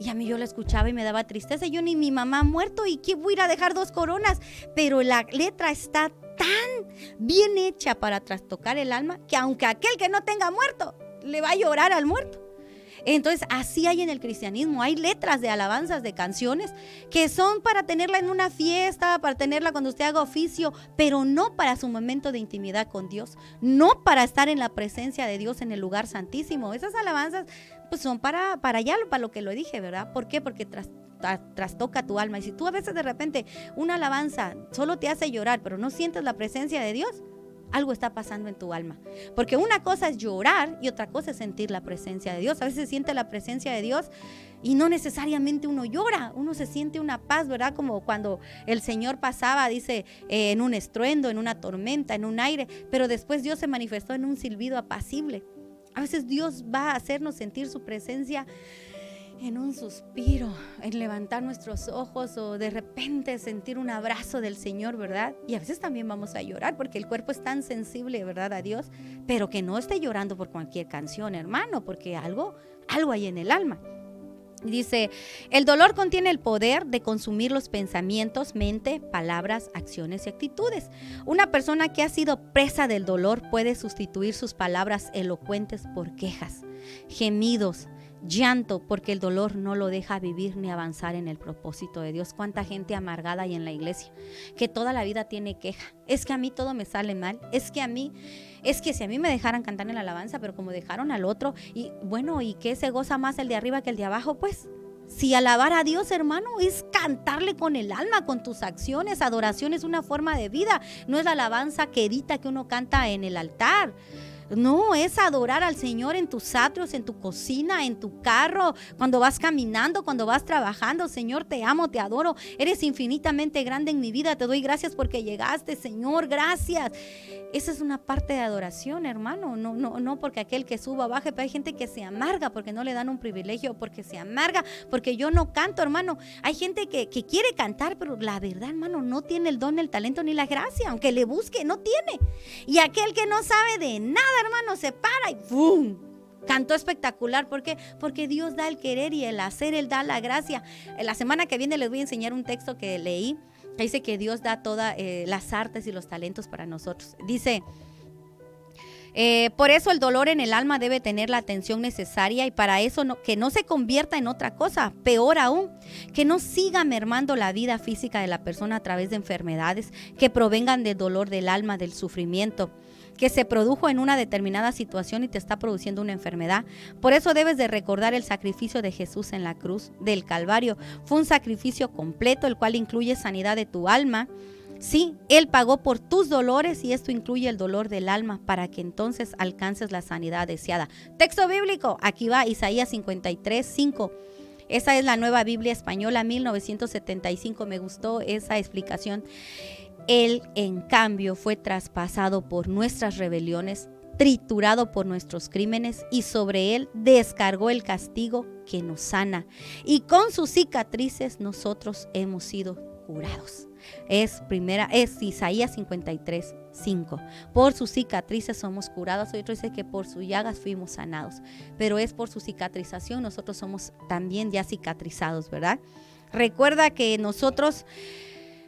y a mí yo la escuchaba y me daba tristeza. Yo ni mi mamá ha muerto y ¿qué voy a ir a dejar 2 coronas? Pero la letra está tan bien hecha para trastocar el alma que aunque aquel que no tenga muerto le va a llorar al muerto. Entonces así hay en el cristianismo, hay letras de alabanzas, de canciones que son para tenerla en una fiesta, para tenerla cuando usted haga oficio, pero no para su momento de intimidad con Dios, no para estar en la presencia de Dios en el lugar santísimo. Esas alabanzas pues son para allá, para lo que lo dije, ¿verdad? ¿Por qué? Porque trastoca tu alma. Y si tú a veces de repente una alabanza solo te hace llorar, pero no sientes la presencia de Dios, algo está pasando en tu alma. Porque una cosa es llorar y otra cosa es sentir la presencia de Dios. A veces se siente la presencia de Dios y no necesariamente uno llora, uno se siente una paz, ¿verdad? Como cuando el Señor pasaba, dice, en un estruendo, en una tormenta, en un aire, pero después Dios se manifestó en un silbido apacible. A veces Dios va a hacernos sentir su presencia en un suspiro, en levantar nuestros ojos o de repente sentir un abrazo del Señor, ¿verdad? Y a veces también vamos a llorar porque el cuerpo es tan sensible, ¿verdad? A Dios, pero que no esté llorando por cualquier canción, hermano, porque algo hay en el alma. Dice, el dolor contiene el poder de consumir los pensamientos, mente, palabras, acciones y actitudes. Una persona que ha sido presa del dolor puede sustituir sus palabras elocuentes por quejas, gemidos, llanto, porque el dolor no lo deja vivir ni avanzar en el propósito de Dios. Cuánta gente amargada hay en la iglesia que toda la vida tiene queja. Es que a mí todo me sale mal, es que si a mí me dejaran cantar en la alabanza, pero como dejaron al otro, y bueno, ¿y qué se goza más el de arriba que el de abajo? Pues si alabar a Dios, hermano, es cantarle con el alma, con tus acciones. Adoración es una forma de vida, no es la alabanza querida que uno canta en el altar. No, es adorar al Señor en tus atrios, en tu cocina, en tu carro, cuando vas caminando, cuando vas trabajando. Señor, te amo, te adoro, eres infinitamente grande en mi vida, te doy gracias porque llegaste, Señor, gracias. Esa es una parte de adoración, hermano, no porque aquel que suba baje, pero hay gente que se amarga porque no le dan un privilegio, porque se amarga porque yo no canto, hermano. Hay gente que quiere cantar, pero la verdad, hermano, no tiene el don, el talento ni la gracia, aunque le busque, no tiene. Y aquel que no sabe de nada, hermano, se para y ¡bum! Cantó espectacular. ¿Por qué? Porque Dios da el querer y el hacer, Él da la gracia. La semana que viene les voy a enseñar un texto que leí, que dice que Dios da todas las artes y los talentos para nosotros. Dice, por eso el dolor en el alma debe tener la atención necesaria, y para eso que no se convierta en otra cosa, peor aún, que no siga mermando la vida física de la persona a través de enfermedades que provengan del dolor del alma, del sufrimiento que se produjo en una determinada situación y te está produciendo una enfermedad. Por eso debes de recordar el sacrificio de Jesús en la cruz del Calvario. Fue un sacrificio completo, el cual incluye sanidad de tu alma. Sí, Él pagó por tus dolores y esto incluye el dolor del alma para que entonces alcances la sanidad deseada. Texto bíblico, aquí va Isaías 53:5. Esa es la Nueva Biblia Española 1975. Me gustó esa explicación. Él, en cambio, fue traspasado por nuestras rebeliones, triturado por nuestros crímenes, y sobre Él descargó el castigo que nos sana. Y con sus cicatrices nosotros hemos sido curados. Es Isaías 53:5. Por sus cicatrices somos curados. Otro dice que por sus llagas fuimos sanados. Pero es por su cicatrización nosotros somos también ya cicatrizados, ¿verdad? Recuerda que nosotros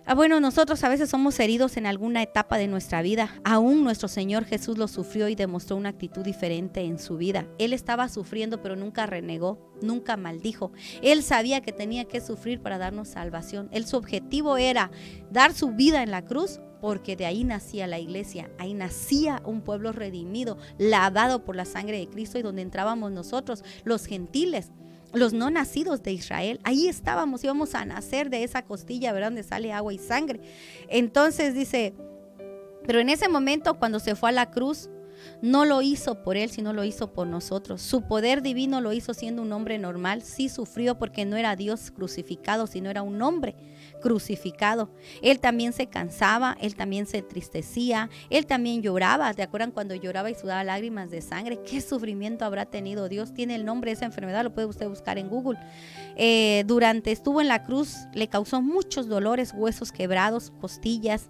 a veces somos heridos en alguna etapa de nuestra vida. Aún nuestro Señor Jesús lo sufrió y demostró una actitud diferente en su vida. Él estaba sufriendo, pero nunca renegó, nunca maldijo. Él sabía que tenía que sufrir para darnos salvación. Su objetivo era dar su vida en la cruz, porque de ahí nacía la iglesia, ahí nacía un pueblo redimido, lavado por la sangre de Cristo, y donde entrábamos nosotros, los gentiles, los no nacidos de Israel. Ahí estábamos, íbamos a nacer de esa costilla, ¿verdad? Donde sale agua y sangre. Entonces dice, pero en ese momento cuando se fue a la cruz, no lo hizo por Él, sino lo hizo por nosotros. Su poder divino lo hizo siendo un hombre normal. Sí sufrió porque no era Dios crucificado, sino era un hombre crucificado. Él también se cansaba, Él también se entristecía, Él también lloraba. ¿Te acuerdan cuando lloraba y sudaba lágrimas de sangre? ¿Qué sufrimiento habrá tenido? Dios tiene el nombre de esa enfermedad, lo puede usted buscar en Google. Estuvo en la cruz, le causó muchos dolores, huesos quebrados, costillas,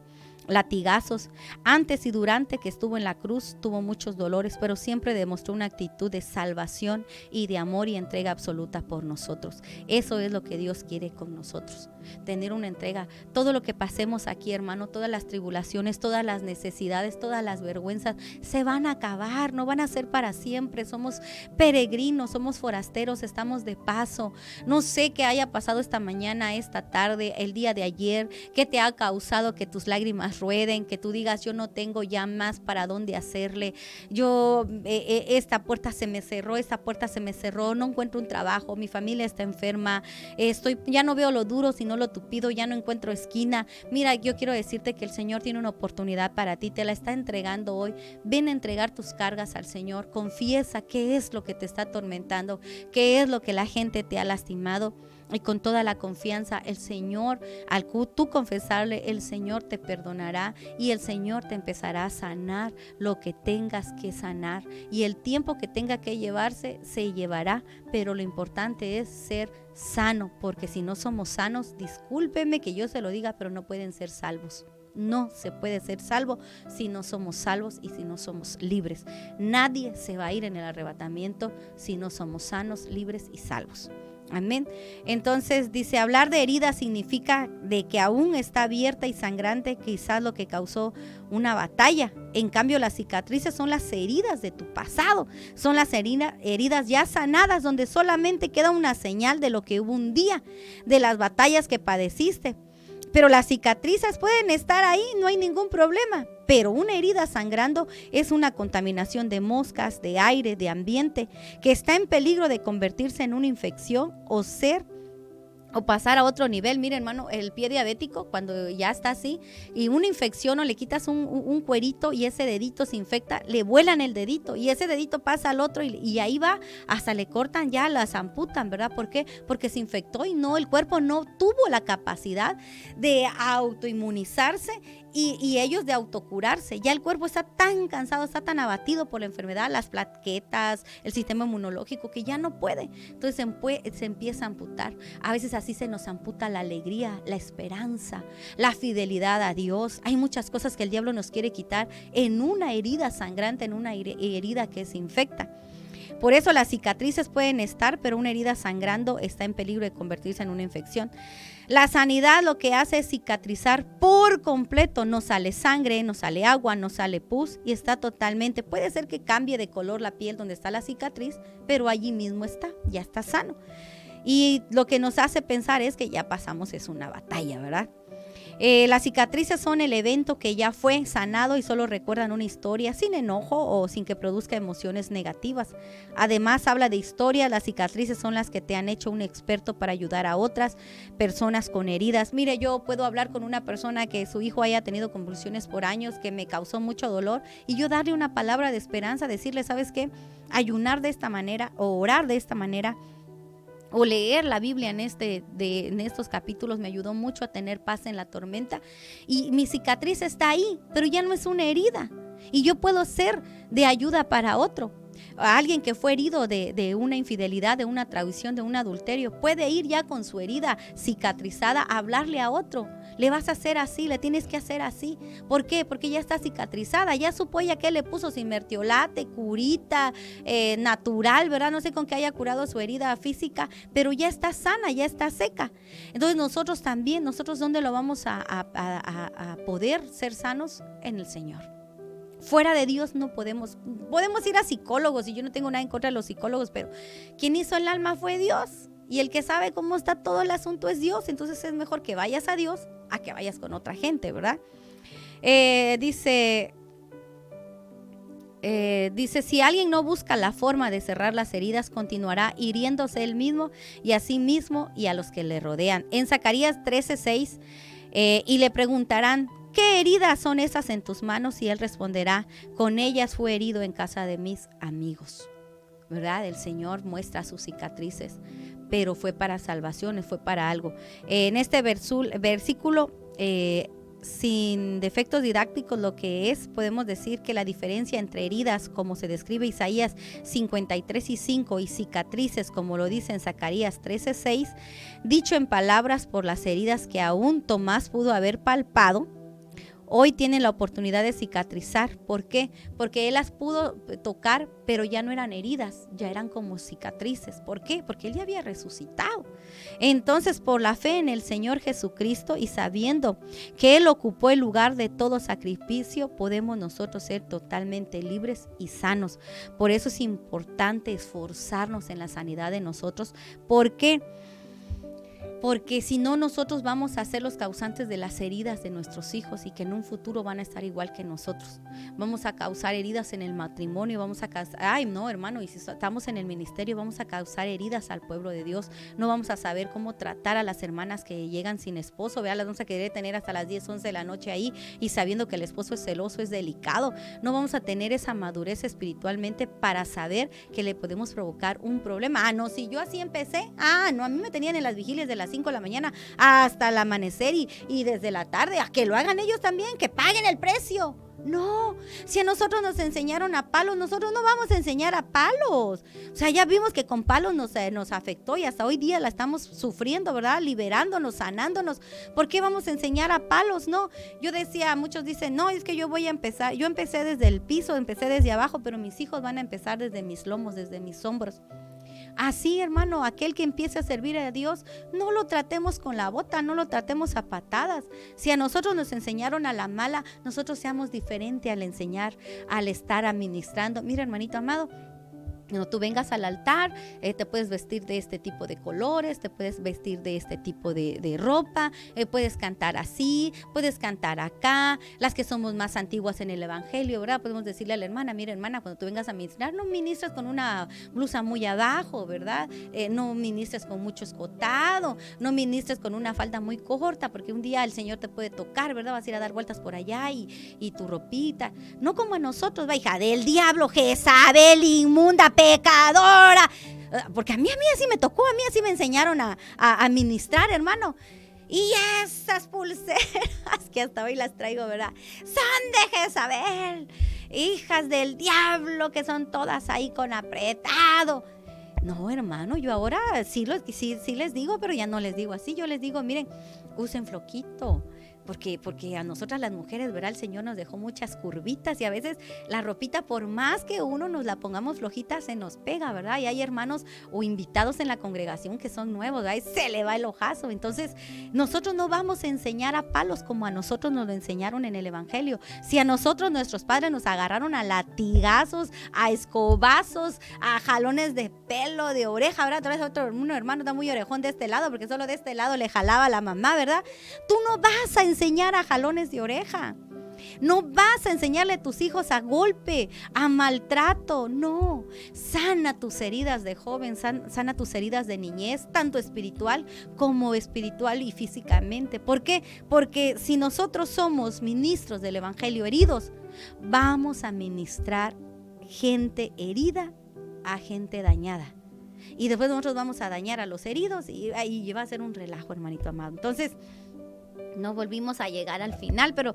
latigazos. Antes y durante que estuvo en la cruz tuvo muchos dolores, pero siempre demostró una actitud de salvación y de amor y entrega absoluta por nosotros. Eso es lo que Dios quiere con nosotros, tener una entrega. Todo lo que pasemos aquí, hermano, todas las tribulaciones, todas las necesidades, todas las vergüenzas se van a acabar, no van a ser para siempre. Somos peregrinos, somos forasteros, estamos de paso. No sé qué haya pasado esta mañana, esta tarde, el día de ayer, qué te ha causado que tus lágrimas lágrimas rueden, que tú digas, yo no tengo ya más para dónde hacerle, esta puerta se me cerró, no encuentro un trabajo, mi familia está enferma, ya no veo lo duro sino lo tupido, ya no encuentro esquina. Mira, yo quiero decirte que el Señor tiene una oportunidad para ti, te la está entregando hoy. Ven a entregar tus cargas al Señor, confiesa qué es lo que te está atormentando, qué es lo que la gente te ha lastimado, y con toda la confianza el Señor, al tú confesarle, el Señor te perdonará y el Señor te empezará a sanar lo que tengas que sanar, y el tiempo que tenga que llevarse se llevará, pero lo importante es ser sano, porque si no somos sanos, discúlpeme que yo se lo diga, pero no pueden ser salvos. No se puede ser salvo si no somos salvos y si no somos libres. Nadie se va a ir en el arrebatamiento si no somos sanos, libres y salvos. Amén. Entonces dice, hablar de heridas significa de que aún está abierta y sangrante, quizás lo que causó una batalla. En cambio, las cicatrices son las heridas de tu pasado, son las heridas ya sanadas, donde solamente queda una señal de lo que hubo un día, de las batallas que padeciste. Pero las cicatrices pueden estar ahí, no hay ningún problema. Pero una herida sangrando es una contaminación de moscas, de aire, de ambiente, que está en peligro de convertirse en una infección o pasar a otro nivel. Mire, hermano, el pie diabético, cuando ya está así y una infección, o le quitas un cuerito y ese dedito se infecta, le vuelan el dedito y ese dedito pasa al otro y ahí va, hasta le cortan, ya las amputan, ¿verdad? ¿Por qué? Porque se infectó y el cuerpo no tuvo la capacidad de autoinmunizarse y ellos de autocurarse. Ya el cuerpo está tan cansado, está tan abatido por la enfermedad, las plaquetas, el sistema inmunológico, que ya no puede. Entonces se empieza a amputar. A veces así se nos amputa la alegría, la esperanza, la fidelidad a Dios. Hay muchas cosas que el diablo nos quiere quitar en una herida sangrante, en una herida que se infecta. Por eso las cicatrices pueden estar, pero una herida sangrando está en peligro de convertirse en una infección. La sanidad lo que hace es cicatrizar por completo. No sale sangre, no sale agua, no sale pus y está totalmente, puede ser que cambie de color la piel donde está la cicatriz, pero allí mismo ya está sano. Y lo que nos hace pensar es que ya pasamos es una batalla, ¿verdad? Las cicatrices son el evento que ya fue sanado y solo recuerdan una historia sin enojo o sin que produzca emociones negativas. Además, habla de historia. Las cicatrices son las que te han hecho un experto para ayudar a otras personas con heridas. Mire, yo puedo hablar con una persona que su hijo haya tenido convulsiones por años, que me causó mucho dolor, y yo darle una palabra de esperanza, decirle, ¿sabes qué? Ayunar de esta manera o orar de esta manera, o leer la Biblia en estos capítulos me ayudó mucho a tener paz en la tormenta. Y mi cicatriz está ahí, pero ya no es una herida. Y yo puedo ser de ayuda para otro. A alguien que fue herido de una infidelidad, de una traición, de un adulterio, puede ir ya con su herida cicatrizada a hablarle a otro. Le vas a hacer así, le tienes que hacer así. ¿Por qué? Porque ya está cicatrizada, ya supo ella que le puso, sin mertiolate, curita, natural, ¿verdad? No sé con qué haya curado su herida física, pero ya está sana, ya está seca. Entonces nosotros también, ¿dónde lo vamos a poder ser sanos? En el Señor. Fuera de Dios no podemos ir a psicólogos, y yo no tengo nada en contra de los psicólogos, pero quien hizo el alma fue Dios, y el que sabe cómo está todo el asunto es Dios. Entonces es mejor que vayas a Dios a que vayas con otra gente, ¿verdad? Dice, si alguien no busca la forma de cerrar las heridas, continuará hiriéndose él mismo y a sí mismo y a los que le rodean. En Zacarías 13:6, y le preguntarán, ¿qué heridas son esas en tus manos? Y él responderá, con ellas fue herido en casa de mis amigos. ¿Verdad? El Señor muestra sus cicatrices, pero fue para salvaciones, fue para algo. En este versículo, sin defectos didácticos, lo que es, podemos decir que la diferencia entre heridas, como se describe Isaías 53:5, y cicatrices, como lo dice en Zacarías 13:6, dicho en palabras por las heridas que aún Tomás pudo haber palpado, hoy tienen la oportunidad de cicatrizar. ¿Por qué? Porque él las pudo tocar, pero ya no eran heridas, ya eran como cicatrices. ¿Por qué? Porque él ya había resucitado. Entonces, por la fe en el Señor Jesucristo y sabiendo que él ocupó el lugar de todo sacrificio, podemos nosotros ser totalmente libres y sanos. Por eso es importante esforzarnos en la sanidad de nosotros. ¿Por qué? porque si no nosotros vamos a ser los causantes de las heridas de nuestros hijos y que en un futuro van a estar igual que nosotros. Vamos a causar heridas en el matrimonio, vamos a causar, ay no hermano, y si estamos en el ministerio vamos a causar heridas al pueblo de Dios. No vamos a saber cómo tratar a las hermanas que llegan sin esposo, las vamos a querer tener hasta las 10, 11 de la noche ahí y sabiendo que el esposo es celoso, es delicado. No vamos a tener esa madurez espiritualmente para saber que le podemos provocar un problema. No, si yo así empecé, no, a mí me tenían en las vigilias de las 5 de la mañana hasta el amanecer y desde la tarde, a que lo hagan ellos también, que paguen el precio. No, si a nosotros nos enseñaron a palos, nosotros no vamos a enseñar a palos. O sea, ya vimos que con palos nos afectó y hasta hoy día la estamos sufriendo, ¿verdad? Liberándonos, sanándonos. ¿Por qué vamos a enseñar a palos? No, yo decía, muchos dicen, no, es que yo voy a empezar, yo empecé desde el piso, empecé desde abajo, pero mis hijos van a empezar desde mis lomos, desde mis hombros. Así, hermano, aquel que empiece a servir a Dios, no lo tratemos con la bota, no lo tratemos a patadas. Si a nosotros nos enseñaron a la mala, nosotros seamos diferentes al enseñar, al estar administrando. Mira, hermanito amado, no, tú vengas al altar, te puedes vestir de este tipo de colores, te puedes vestir de este tipo de ropa, puedes cantar así, puedes cantar acá. Las que somos más antiguas en el evangelio, ¿verdad? Podemos decirle a la hermana, mira hermana, cuando tú vengas a ministrar, no ministres con una blusa muy abajo, ¿verdad? No ministres con mucho escotado, no ministres con una falda muy corta, porque un día el Señor te puede tocar, ¿verdad? Vas a ir a dar vueltas por allá y tu ropita. No como a nosotros, va, hija del diablo, Jezabel, inmunda, pecadora, porque a mí así me tocó, a mí así me enseñaron a ministrar, hermano. Y esas pulseras que hasta hoy las traigo, ¿verdad? Son de Jezabel, hijas del diablo, que son todas ahí con apretado. No, hermano, yo ahora sí les digo, pero ya no les digo así. Yo les digo, miren, usen floquito. Porque a nosotras las mujeres, ¿verdad? El Señor nos dejó muchas curvitas y a veces la ropita, por más que uno nos la pongamos flojita, se nos pega, ¿verdad? Y hay hermanos o invitados en la congregación que son nuevos, ¿verdad? Y se le va el ojazo. Entonces, nosotros no vamos a enseñar a palos como a nosotros nos lo enseñaron en el evangelio. Si a nosotros nuestros padres nos agarraron a latigazos, a escobazos, a jalones de pelo, de oreja, ¿verdad? Otra vez uno hermano está muy orejón de este lado porque solo de este lado le jalaba a la mamá, ¿verdad? Tú no vas a enseñar a jalones de oreja. No vas a enseñarle a tus hijos a golpe, a maltrato. No, sana tus heridas de joven, sana tus heridas de niñez, tanto espiritual como espiritual y físicamente. ¿Por qué? Porque si nosotros somos ministros del evangelio heridos, vamos a ministrar gente herida a gente dañada. Y después nosotros vamos a dañar a los heridos y ahí va a ser un relajo, hermanito amado. Entonces, no volvimos a llegar al final, pero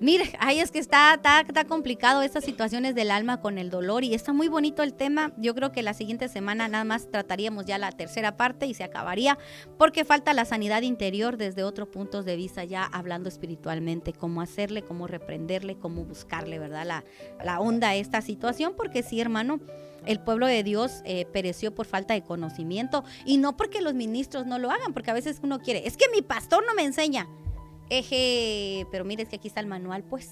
mire, ahí es que está complicado estas situaciones del alma con el dolor y está muy bonito el tema. Yo creo que la siguiente semana nada más trataríamos ya la tercera parte y se acabaría porque falta la sanidad interior desde otros puntos de vista, ya hablando espiritualmente, cómo hacerle, cómo reprenderle, cómo buscarle, ¿verdad? La onda a esta situación, porque sí, hermano, el pueblo de Dios pereció por falta de conocimiento y no porque los ministros no lo hagan, porque a veces uno quiere, es que mi pastor no me enseña. Pero mire, es que aquí está el manual, pues.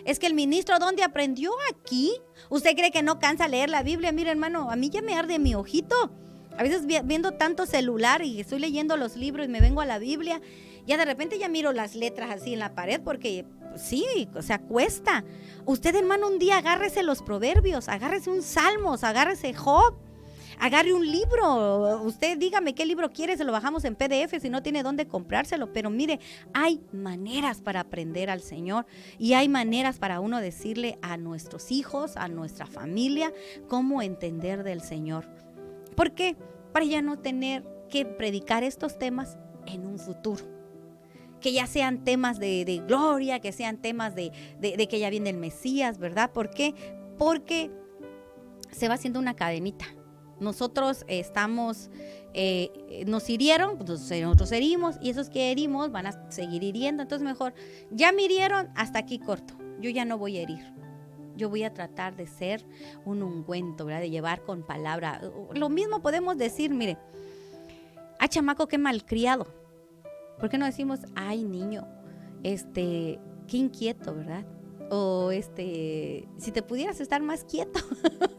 Es que el ministro, ¿dónde aprendió? Aquí. ¿Usted cree que no cansa leer la Biblia? Mire, hermano, a mí ya me arde mi ojito. A veces viendo tanto celular y estoy leyendo los libros y me vengo a la Biblia, ya de repente ya miro las letras así en la pared porque sí, o sea, cuesta. Usted, hermano, un día agárrese los proverbios, agárrese un Salmos, agárrese Job. Agarre un libro, usted dígame qué libro quiere, se lo bajamos en PDF si no tiene dónde comprárselo, pero mire, hay maneras para aprender al Señor y hay maneras para uno decirle a nuestros hijos, a nuestra familia, cómo entender del Señor. ¿Por qué? Para ya no tener que predicar estos temas en un futuro. Que ya sean temas de gloria, que sean temas de que ya viene el Mesías, ¿verdad? ¿Por qué? Porque se va haciendo una cadenita. Nosotros nos hirieron, pues nosotros herimos y esos que herimos van a seguir hiriendo. Entonces mejor, ya me hirieron, hasta aquí corto. Yo ya no voy a herir. Yo voy a tratar de ser un ungüento, ¿verdad? De llevar con palabra. Lo mismo podemos decir, mire, chamaco, qué malcriado. ¿Por qué no decimos, ay niño, qué inquieto, ¿verdad? O si te pudieras estar más quieto,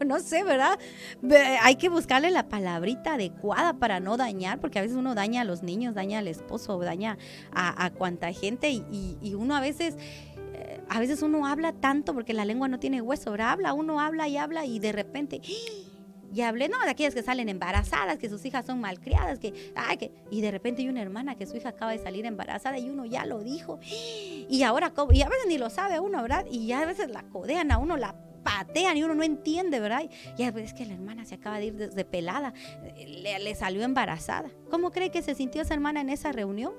no sé, ¿verdad? Hay que buscarle la palabrita adecuada para no dañar, porque a veces uno daña a los niños, daña al esposo, daña a cuanta gente y uno a veces uno habla tanto porque la lengua no tiene hueso, ¿verdad? Uno habla y de repente... Y hablé, no, de aquellas que salen embarazadas, que sus hijas son malcriadas, y de repente hay una hermana que su hija acaba de salir embarazada y uno ya lo dijo. Y ahora, y a veces ni lo sabe uno, ¿verdad? Y a veces la codean a uno, la patean y uno no entiende, ¿verdad? Y a veces es que la hermana se acaba de ir desde pelada, le salió embarazada. ¿Cómo cree que se sintió esa hermana en esa reunión?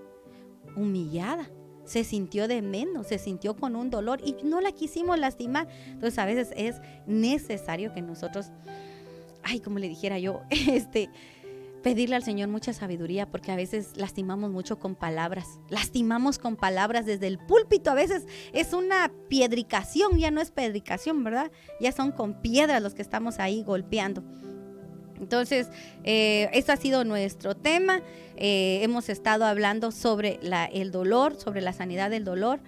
Humillada. Se sintió de menos, se sintió con un dolor y no la quisimos lastimar. Entonces a veces es necesario que nosotros... como le dijera yo, pedirle al Señor mucha sabiduría, porque a veces lastimamos mucho con palabras, desde el púlpito. A veces es una piedricación, ya no es pedricación, ¿verdad? Ya son con piedras los que estamos ahí golpeando. Entonces, este ha sido nuestro tema. Hemos estado hablando sobre el dolor, sobre la sanidad del dolor,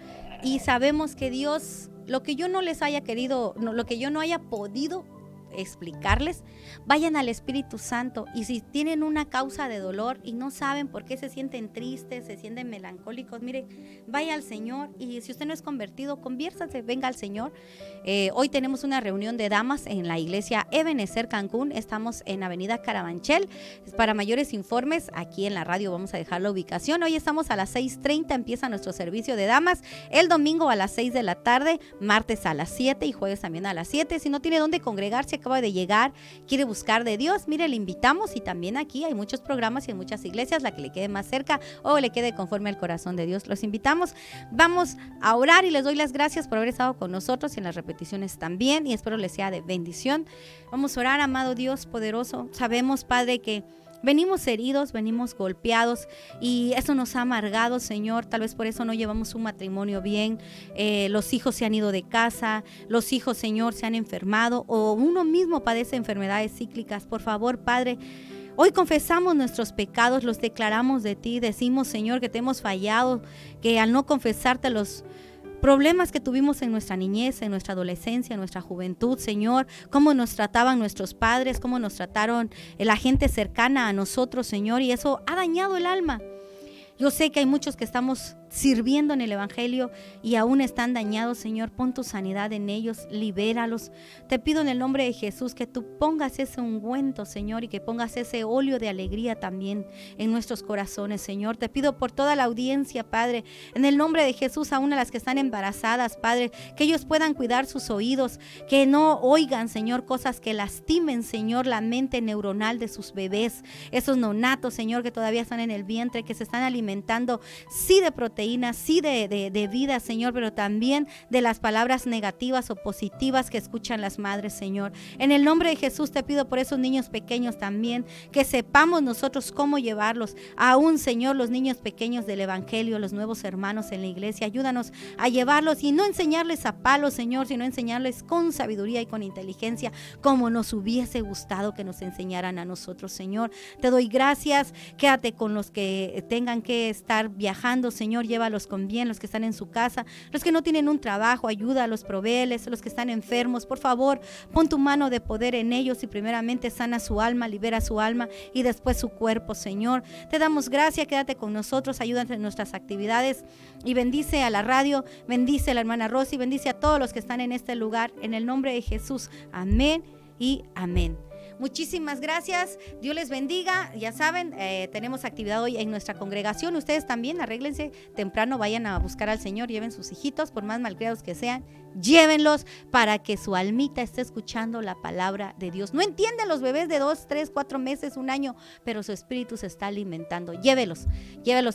y sabemos que Dios, lo que yo no les haya querido, lo que yo no haya podido explicarles, vayan al Espíritu Santo, y si tienen una causa de dolor y no saben por qué se sienten tristes, se sienten melancólicos, mire, vaya al Señor, y si usted no es convertido, conviértase, venga al Señor. Hoy tenemos una reunión de damas en la iglesia Ebenezer Cancún, estamos en Avenida Carabanchel. Para mayores informes, aquí en la radio vamos a dejar la ubicación. Hoy estamos a las 6:30, empieza nuestro servicio de damas, el domingo a las 6 de la tarde, martes a las 7 y jueves también a las 7. Si no tiene dónde congregarse, acaba de llegar, quiere buscar de Dios, mire, le invitamos, y también aquí hay muchos programas y en muchas iglesias, la que le quede más cerca o le quede conforme al corazón de Dios. Los invitamos, vamos a orar y les doy las gracias por haber estado con nosotros y en las repeticiones también, y espero les sea de bendición. Vamos a orar. Amado Dios poderoso, sabemos, Padre, que venimos heridos, venimos golpeados y eso nos ha amargado, Señor. Tal vez por eso no llevamos un matrimonio bien. Los hijos se han ido de casa, los hijos, Señor, se han enfermado, o uno mismo padece enfermedades cíclicas. Por favor, Padre, hoy confesamos nuestros pecados, los declaramos de ti. Decimos, Señor, que te hemos fallado, que al no confesarte los problemas que tuvimos en nuestra niñez, en nuestra adolescencia, en nuestra juventud, Señor, cómo nos trataban nuestros padres, cómo nos trataron la gente cercana a nosotros, Señor, y eso ha dañado el alma. Yo sé que hay muchos que estamos sirviendo en el Evangelio y aún están dañados, Señor. Pon tu sanidad en ellos, libéralos. Te pido en el nombre de Jesús que tú pongas ese ungüento, Señor, y que pongas ese óleo de alegría también en nuestros corazones, Señor. Te pido por toda la audiencia, Padre, en el nombre de Jesús, aún a las que están embarazadas, Padre, que ellos puedan cuidar sus oídos, que no oigan, Señor, cosas que lastimen, Señor, la mente neuronal de sus bebés, esos neonatos, Señor, que todavía están en el vientre, que se están alimentando, sí, de proteínas, sí, de vida, Señor, pero también de las palabras negativas o positivas que escuchan las madres, Señor. En el nombre de Jesús te pido por esos niños pequeños también, que sepamos nosotros cómo llevarlos, aún, Señor, los niños pequeños del Evangelio, los nuevos hermanos en la iglesia, ayúdanos a llevarlos y no enseñarles a palos, Señor, sino enseñarles con sabiduría y con inteligencia, como nos hubiese gustado que nos enseñaran a nosotros, Señor. Te doy gracias, quédate con los que tengan que estar viajando, Señor, llévalos con bien, los que están en su casa, los que no tienen un trabajo, ayúdalos, provéeles, los que están enfermos, por favor, pon tu mano de poder en ellos y primeramente sana su alma, libera su alma y después su cuerpo, Señor. Te damos gracias, quédate con nosotros, ayúdanos en nuestras actividades y bendice a la radio, bendice a la hermana Rosy, bendice a todos los que están en este lugar, en el nombre de Jesús. Amén y amén. Muchísimas gracias, Dios les bendiga. Ya saben, tenemos actividad hoy en nuestra congregación. Ustedes también arréglense temprano, vayan a buscar al Señor, lleven sus hijitos, por más malcriados que sean, llévenlos para que su almita esté escuchando la palabra de Dios. No entienden los bebés de 2, 3, 4 meses, un año, pero su espíritu se está alimentando. Llévelos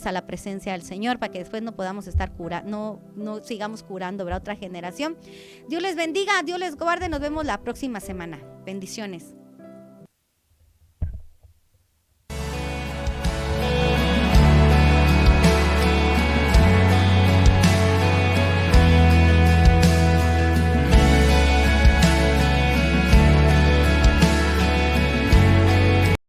a la presencia del Señor para que después no podamos estar no sigamos curando, ¿verdad? Otra generación. Dios les bendiga, Dios les guarde, nos vemos la próxima semana. Bendiciones.